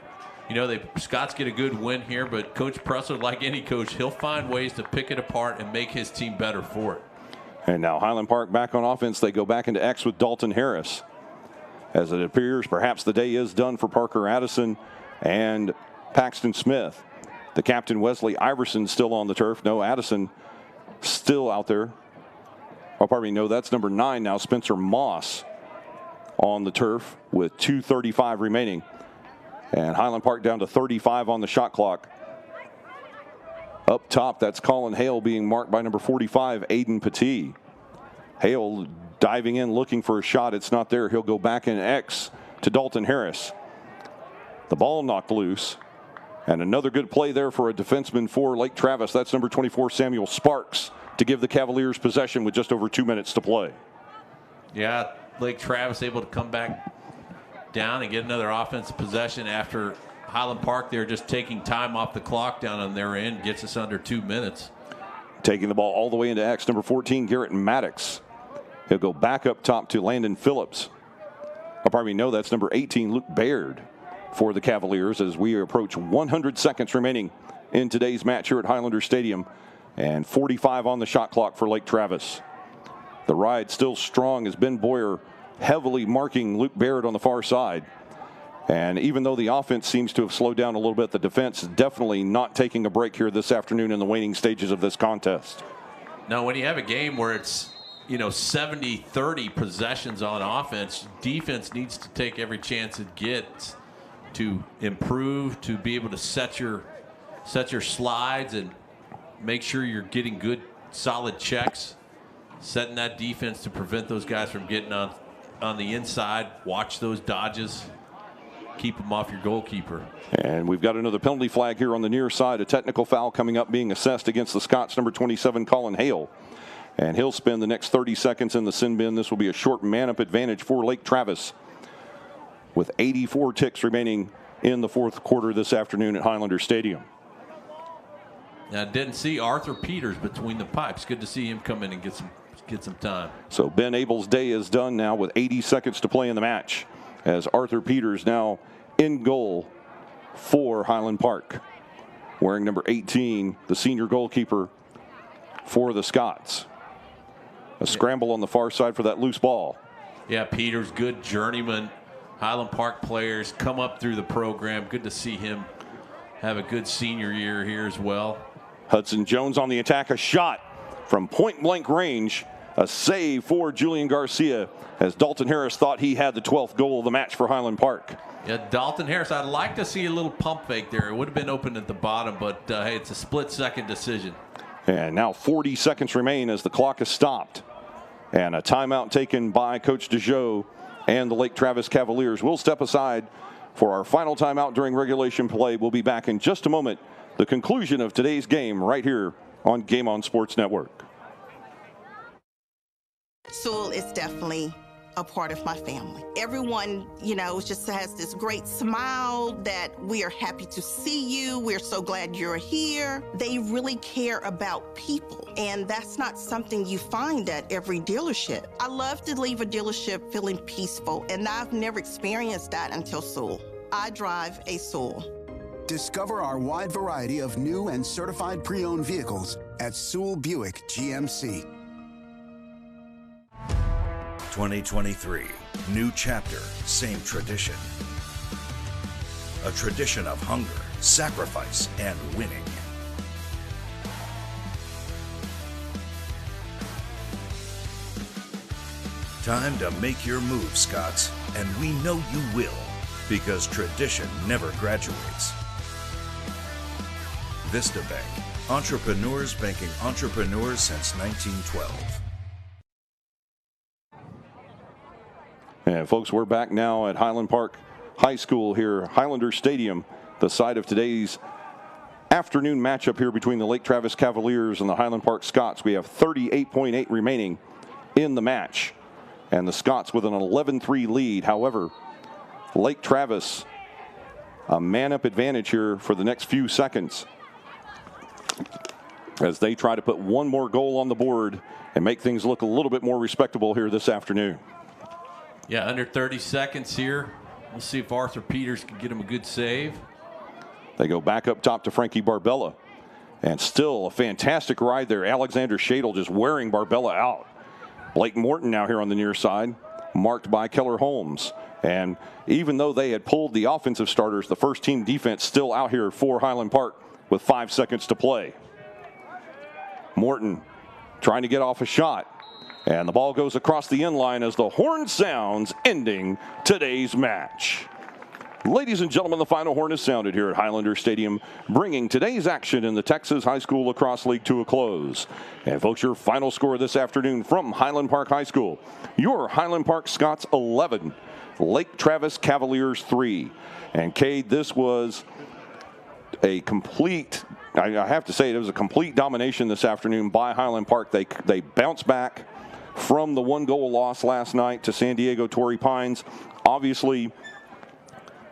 You know, the Scots get a good win here, but Coach Pressler, like any coach, he'll find ways to pick it apart and make his team better for it. And now Highland Park back on offense. They go back into X with Dalton Harris. As it appears, perhaps the day is done for Parker Addison and Paxton Smith. The captain, Wesley Iverson, still on the turf. No, Addison still out there. Oh, pardon me. No, that's number 9 now, Spencer Moss, on the turf with 2:35 remaining. And Highland Park down to 35 on the shot clock. Up top, that's Colin Hale being marked by number 45, Aiden Petit. Hale diving in, looking for a shot. It's not there. He'll go back in X to Dalton Harris. The ball knocked loose. And another good play there for a defenseman for Lake Travis. That's number 24, Samuel Sparks, to give the Cavaliers possession with just over 2 minutes to play. Yeah, Lake Travis able to come back down and get another offensive possession after Highland Park. They're just taking time off the clock down on their end. Gets us under 2 minutes. Taking the ball all the way into X, number 14, Garrett Maddox. He'll go back up top to Landon Phillips. Oh, pardon me, no, that's number 18, Luke Baird, for the Cavaliers as we approach 100 seconds remaining in today's match here at Highlander Stadium, and 45 on the shot clock for Lake Travis. The ride still strong as Ben Boyer heavily marking Luke Barrett on the far side. And even though the offense seems to have slowed down a little bit, the defense is definitely not taking a break here this afternoon in the waning stages of this contest. Now, when you have a game where it's, 70-30 possessions on offense, defense needs to take every chance it gets to improve, to be able to set your slides and make sure you're getting good, solid checks, setting that defense to prevent those guys from getting on the inside. Watch those dodges. Keep them off your goalkeeper. And we've got another penalty flag here on the near side. A technical foul coming up being assessed against the Scots, number 27, Colin Hale. And he'll spend the next 30 seconds in the sin bin. This will be a short man-up advantage for Lake Travis with 84 ticks remaining in the fourth quarter this afternoon at Highlander Stadium. Now, I didn't see Arthur Peters between the pipes. Good to see him come in and get some time. So Ben Abel's day is done now with 80 seconds to play in the match, as Arthur Peters now in goal for Highland Park, wearing number 18, the senior goalkeeper for the Scots. A scramble on the far side for that loose ball. Yeah, Peters, good journeyman. Highland Park players come up through the program. Good to see him have a good senior year here as well. Hudson Jones on the attack, a shot from point blank range. A save for Julian Garcia, as Dalton Harris thought he had the 12th goal of the match for Highland Park. Yeah, Dalton Harris, I'd like to see a little pump fake there. It would have been open at the bottom, but hey, it's a split-second decision. And now 40 seconds remain as the clock is stopped. And a timeout taken by Coach DeJoe and the Lake Travis Cavaliers. We'll step aside for our final timeout during regulation play. We'll be back in just a moment. The conclusion of today's game right here on Game On Sports Network. Sewell is definitely a part of my family. Everyone, just has this great smile that we are happy to see you. We're so glad you're here. They really care about people, and that's not something you find at every dealership. I love to leave a dealership feeling peaceful, and I've never experienced that until Sewell. I drive a Sewell. Discover our wide variety of new and certified pre-owned vehicles at Sewell Buick GMC. 2023, new chapter, same tradition. A tradition of hunger, sacrifice, and winning. Time to make your move, Scots, and we know you will, because tradition never graduates. Vista Bank, entrepreneurs banking entrepreneurs since 1912. And folks, we're back now at Highland Park High School here, Highlander Stadium, the site of today's afternoon matchup here between the Lake Travis Cavaliers and the Highland Park Scots. We have 38.8 remaining in the match, and the Scots with an 11-3 lead. However, Lake Travis, a man-up advantage here for the next few seconds as they try to put one more goal on the board and make things look a little bit more respectable here this afternoon. Yeah, under 30 seconds here. We'll see if Arthur Peters can get him a good save. They go back up top to Frankie Barbella. And still a fantastic ride there. Alexander Shadle just wearing Barbella out. Blake Morton now here on the near side, marked by Keller Holmes. And even though they had pulled the offensive starters, the first team defense still out here for Highland Park with 5 seconds to play. Morton trying to get off a shot. And the ball goes across the end line as the horn sounds, ending today's match. Ladies and gentlemen, the final horn is sounded here at Highlander Stadium, bringing today's action in the Texas High School Lacrosse League to a close. And folks, your final score this afternoon from Highland Park High School: your Highland Park Scots 11, Lake Travis Cavaliers 3. And Cade, this was a complete, I have to say, it was a complete domination this afternoon by Highland Park. They bounced back from the 1-goal loss last night to San Diego Torrey Pines. Obviously,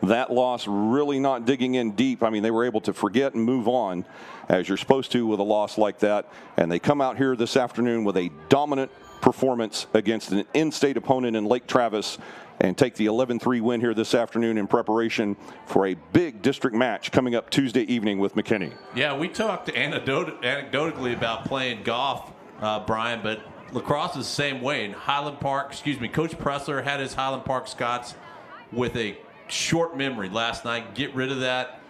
that loss really not digging in deep. I mean, they were able to forget and move on, as you're supposed to with a loss like that. And they come out here this afternoon with a dominant performance against an in-state opponent in Lake Travis and take the 11-3 win here this afternoon in preparation for a big district match coming up Tuesday evening with McKinney. Yeah, we talked anecdotally about playing golf, Brian, but Lacrosse is the same way. In Highland Park, Coach Pressler had his Highland Park Scots with a short memory last night. Get rid of that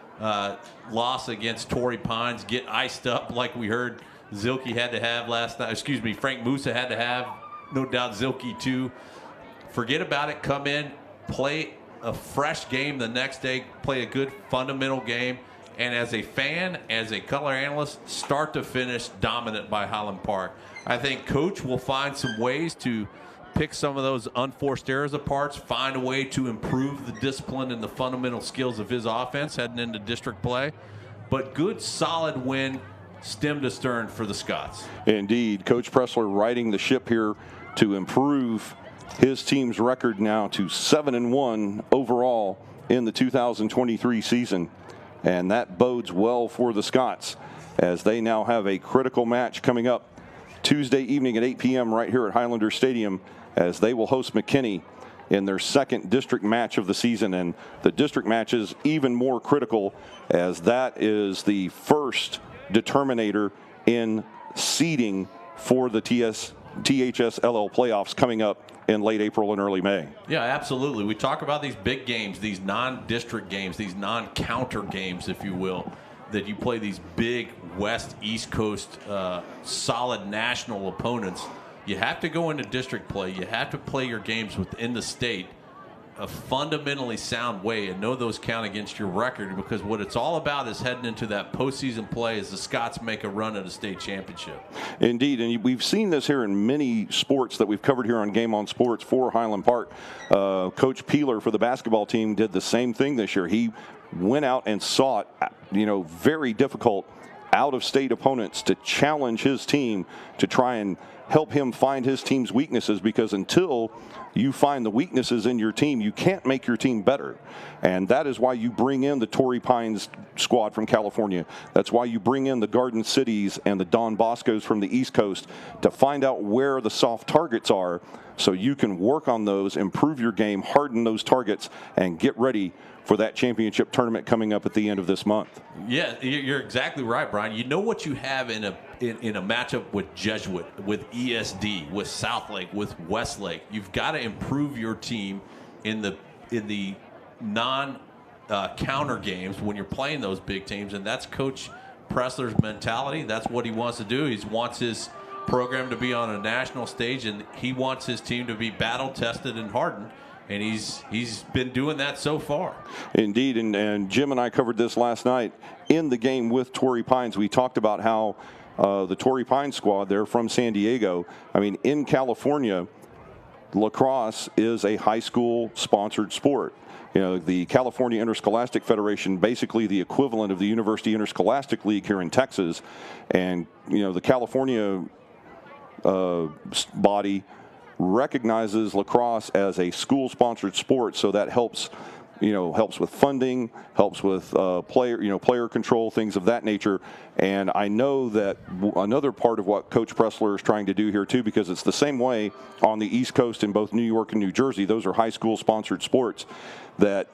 loss against Torrey Pines. Get iced up like we heard Zilke had to have last night. Frank Musa had to have. No doubt Zilke too. Forget about it. Come in, play a fresh game the next day, play a good fundamental game, and as a fan, as a color analyst, start to finish dominant by Highland Park. I think Coach will find some ways to pick some of those unforced errors apart, find a way to improve the discipline and the fundamental skills of his offense heading into district play. But good, solid win, stem to stern for the Scots. Indeed. Coach Pressler riding the ship here to improve his team's record now to 7-1 overall in the 2023 season. And that bodes well for the Scots as they now have a critical match coming up Tuesday evening at 8 p.m. right here at Highlander Stadium as they will host McKinney in their second district match of the season. And the district match is even more critical as that is the first determinator in seeding for the THSLL playoffs coming up in late April and early May. Yeah, absolutely. We talk about these big games, these non-district games, these non-counter games, if you will, that you play these big West, East Coast, solid national opponents. You have to go into district play. You have to play your games within the state a fundamentally sound way and know those count against your record, because what it's all about is heading into that postseason play as the Scots make a run at a state championship. Indeed, and we've seen this here in many sports that we've covered here on Game On Sports for Highland Park. Coach Peeler for the basketball team did the same thing this year. He went out and sought, very difficult out-of-state opponents to challenge his team to try and help him find his team's weaknesses, because until you find the weaknesses in your team, you can't make your team better. And that is why you bring in the Torrey Pines squad from California. That's why you bring in the Garden Cities and the Don Boscos from the East Coast to find out where the soft targets are so you can work on those, improve your game, harden those targets, and get ready for that championship tournament coming up at the end of this month. Yeah, you're exactly right, Brian. You know what you have in a matchup with Jesuit, with ESD, with Southlake, with Westlake. You've got to improve your team in the non-counter games when you're playing those big teams, and that's Coach Pressler's mentality. That's what he wants to do. He wants his program to be on a national stage, and he wants his team to be battle-tested and hardened. And he's been doing that so far. Indeed, and Jim and I covered this last night in the game with Torrey Pines. We talked about how the Torrey Pines squad, they're from San Diego. I mean, in California, lacrosse is a high school sponsored sport. The California Interscholastic Federation, basically the equivalent of the University Interscholastic League here in Texas. And, the California body recognizes lacrosse as a school-sponsored sport, so that helps with funding, helps with player control, things of that nature. And I know that another part of what Coach Pressler is trying to do here too, because it's the same way on the East Coast in both New York and New Jersey. Those are high school-sponsored sports. That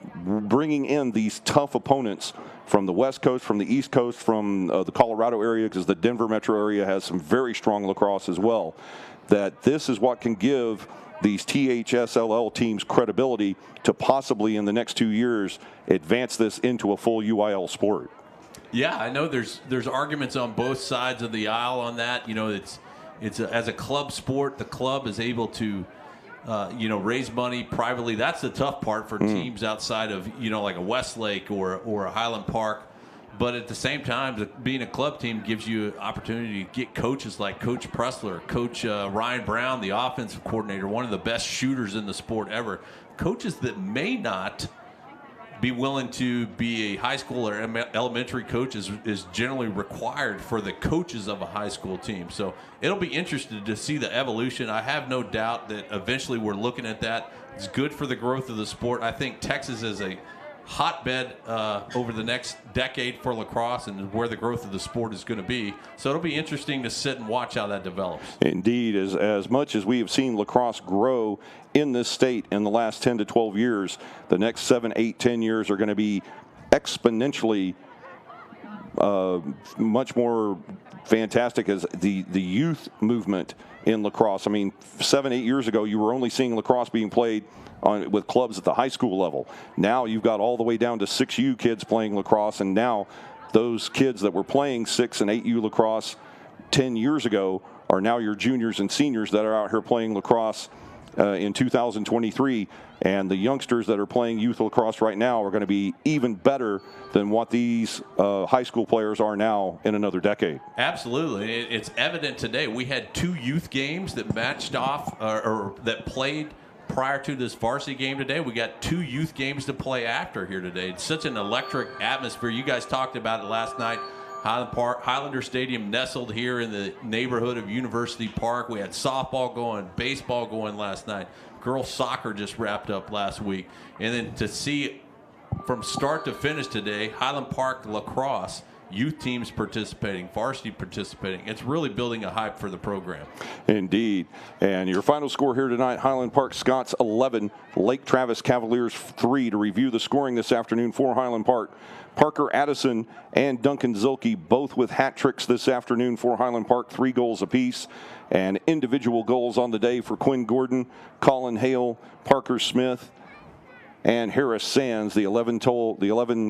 bringing in these tough opponents from the West Coast, from the East Coast, from the Colorado area, because the Denver metro area has some very strong lacrosse as well, that this is what can give these THSLL teams credibility to possibly in the next 2 years advance this into a full UIL sport. Yeah, I know there's arguments on both sides of the aisle on that. It's as a club sport, the club is able to raise money privately. That's the tough part for teams outside of like a Westlake or a Highland Park. But at the same time, being a club team gives you an opportunity to get coaches like Coach Pressler, Coach Ryan Brown, the offensive coordinator, one of the best shooters in the sport ever. Coaches that may not be willing to be a high school or elementary coach is generally required for the coaches of a high school team. So it'll be interesting to see the evolution. I have no doubt that eventually we're looking at that. It's good for the growth of the sport. I think Texas is a hotbed over the next decade for lacrosse and where the growth of the sport is going to be. So it'll be interesting to sit and watch how that develops. Indeed, as much as we have seen lacrosse grow in this state in the last 10 to 12 years, the next 7, 8, 10 years are going to be exponentially much more fantastic as the youth movement in lacrosse. I mean, 7-8 years ago, you were only seeing lacrosse being played with clubs at the high school level. Now you've got all the way down to 6U kids playing lacrosse, and now those kids that were playing 6 and 8U lacrosse 10 years ago are now your juniors and seniors that are out here playing lacrosse in 2023. And the youngsters that are playing youth lacrosse right now are going to be even better than what these high school players are now in another decade. Absolutely. It's evident today. We had 2 youth games that matched off or that played prior to this varsity game today. We got 2 youth games to play after here today. It's such an electric atmosphere. You guys talked about it last night. Highlander Stadium nestled here in the neighborhood of University Park. We had softball going, baseball going last night. Girls soccer just wrapped up last week. And then to see from start to finish today, Highland Park lacrosse, youth teams participating, varsity participating. It's really building a hype for the program. Indeed. And your final score here tonight, Highland Park Scots 11, Lake Travis Cavaliers 3. To review the scoring this afternoon for Highland Park, Parker Addison and Duncan Zilke both with hat tricks this afternoon for Highland Park, 3 goals apiece. And individual goals on the day for Quinn Gordon, Colin Hale, Parker Smith, and Harris Sands, the 11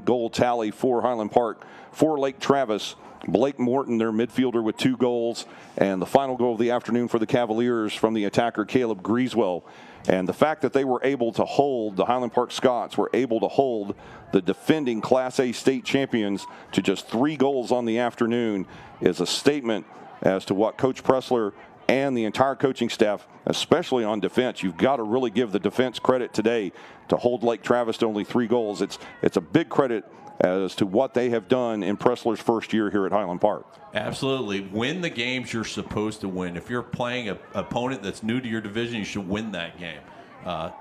goal tally for Highland Park. For Lake Travis, Blake Morton, their midfielder, with 2 goals. And the final goal of the afternoon for the Cavaliers from the attacker Caleb Grieswell. And the fact that they were able to hold, the Highland Park Scots were able to hold the defending Class A state champions to just 3 goals on the afternoon is a statement as to what Coach Pressler and the entire coaching staff, especially on defense. You've got to really give the defense credit today to hold Lake Travis to only 3 goals. It's a big credit as to what they have done in Pressler's first year here at Highland Park. Absolutely. Win the games you're supposed to win. If you're playing an opponent that's new to your division, you should win that game.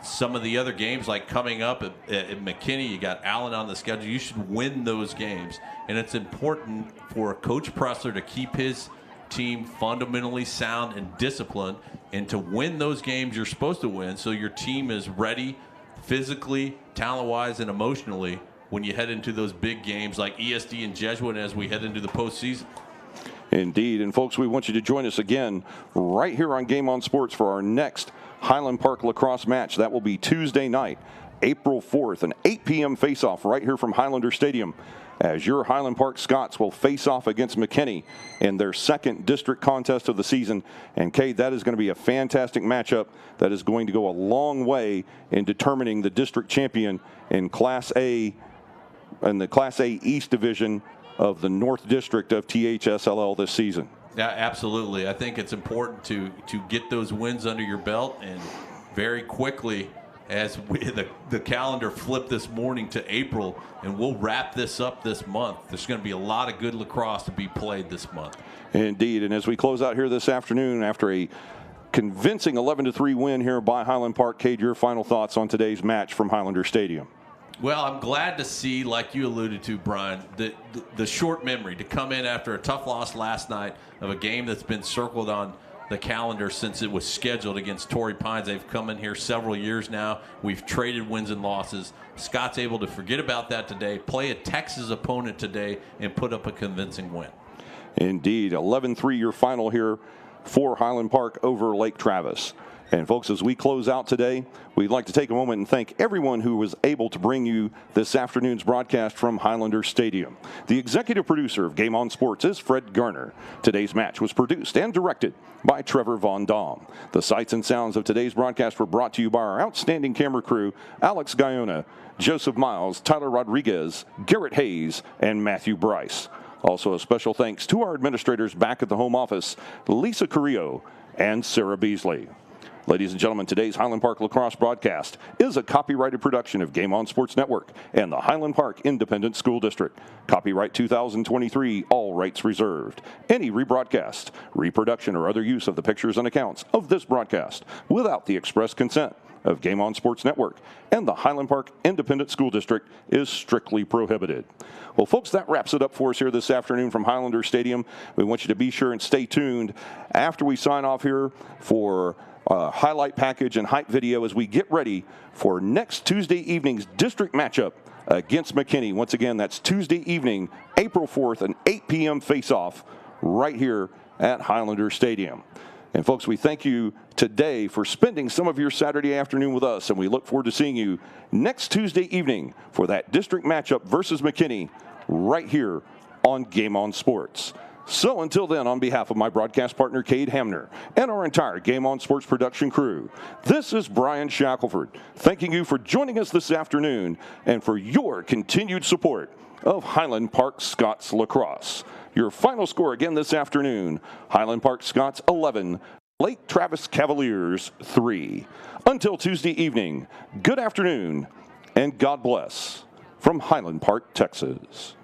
Some of the other games, like coming up at McKinney, you got Allen on the schedule. You should win those games. And it's important for Coach Pressler to keep his team fundamentally sound and disciplined, and to win those games you're supposed to win so your team is ready physically, talent-wise, and emotionally when you head into those big games like ESD and Jesuit as we head into the postseason. Indeed. And folks, we want you to join us again right here on Game On Sports for our next Highland Park lacrosse match. That will be Tuesday night, April 4th, an 8 p.m. face-off right here from Highlander Stadium, as your Highland Park Scots will face off against McKinney in their 2nd district contest of the season. And Cade, that is going to be a fantastic matchup that is going to go a long way in determining the district champion in Class A, in the Class A East Division of the North District of THSLL this season. Yeah, absolutely. I think it's important to get those wins under your belt, and very quickly, as the calendar flipped this morning to April, and we'll wrap this up this month. There's going to be a lot of good lacrosse to be played this month. Indeed, and as we close out here this afternoon, after a convincing 11-3 win here by Highland Park, Cade, your final thoughts on today's match from Highlander Stadium? Well, I'm glad to see, like you alluded to, Brian, the short memory to come in after a tough loss last night of a game that's been circled on the calendar since it was scheduled against Torrey Pines. They've come in here several years now. We've traded wins and losses. Scott's able to forget about that today, play a Texas opponent today, and put up a convincing win. Indeed. 11-3 your final here for Highland Park over Lake Travis. And folks, as we close out today, we'd like to take a moment and thank everyone who was able to bring you this afternoon's broadcast from Highlander Stadium. The executive producer of Game On Sports is Fred Garner. Today's match was produced and directed by Trevor Von Dom. The sights and sounds of today's broadcast were brought to you by our outstanding camera crew, Alex Guyona, Joseph Miles, Tyler Rodriguez, Garrett Hayes, and Matthew Bryce. Also, a special thanks to our administrators back at the home office, Lisa Carrillo and Sarah Beasley. Ladies and gentlemen, today's Highland Park Lacrosse broadcast is a copyrighted production of Game On Sports Network and the Highland Park Independent School District. Copyright 2023, all rights reserved. Any rebroadcast, reproduction, or other use of the pictures and accounts of this broadcast without the express consent of Game On Sports Network and the Highland Park Independent School District is strictly prohibited. Well, folks, that wraps it up for us here this afternoon from Highlander Stadium. We want you to be sure and stay tuned after we sign off here for highlight package and hype video as we get ready for next Tuesday evening's district matchup against McKinney. Once again, that's Tuesday evening, April 4th, an 8 p.m. face-off right here at Highlander Stadium. And folks, we thank you today for spending some of your Saturday afternoon with us, and we look forward to seeing you next Tuesday evening for that district matchup versus McKinney right here on Game On Sports. So until then, on behalf of my broadcast partner, Cade Hamner, and our entire Game On Sports production crew, this is Brian Shackelford, thanking you for joining us this afternoon and for your continued support of Highland Park Scots Lacrosse. Your final score again this afternoon, Highland Park Scots 11, Lake Travis Cavaliers 3. Until Tuesday evening, good afternoon and God bless from Highland Park, Texas.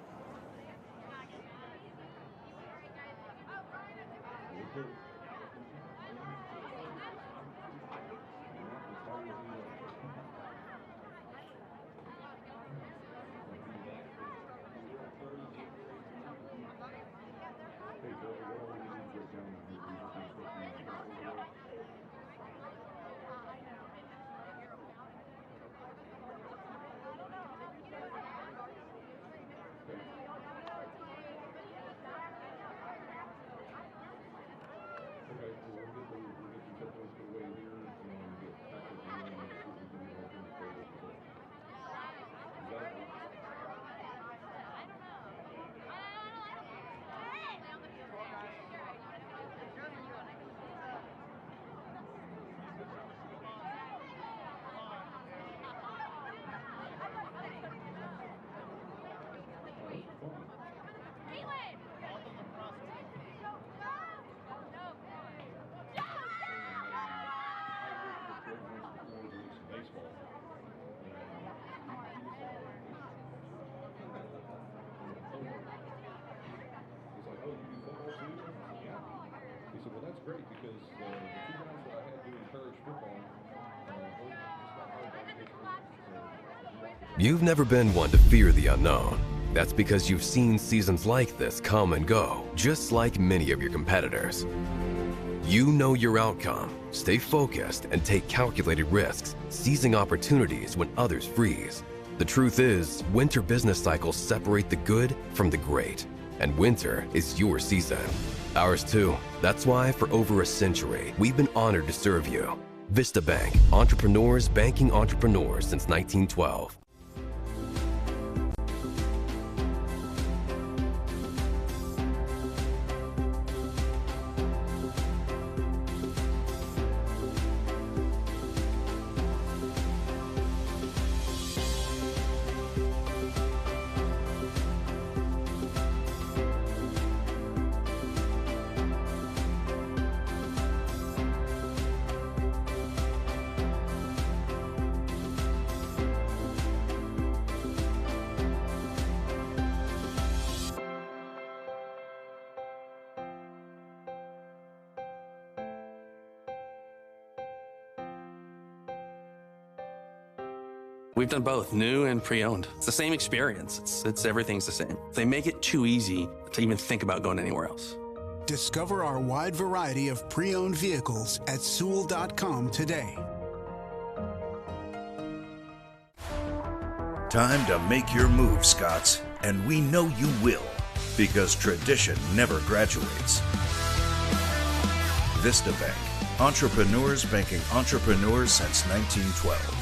You've never been one to fear the unknown. That's because you've seen seasons like this come and go, just like many of your competitors. You know your outcome, stay focused, and take calculated risks, seizing opportunities when others freeze. The truth is, winter business cycles separate the good from the great, and winter is your season. Ours too. That's why for over a century, we've been honored to serve you. Vista Bank, entrepreneurs banking entrepreneurs since 1912. We've done both, new and pre-owned. It's the same experience. It's everything's the same. They make it too easy to even think about going anywhere else. Discover our wide variety of pre-owned vehicles at Sewell.com today. Time to make your move, Scots, and we know you will, because tradition never graduates. Vista Bank, entrepreneurs banking entrepreneurs since 1912.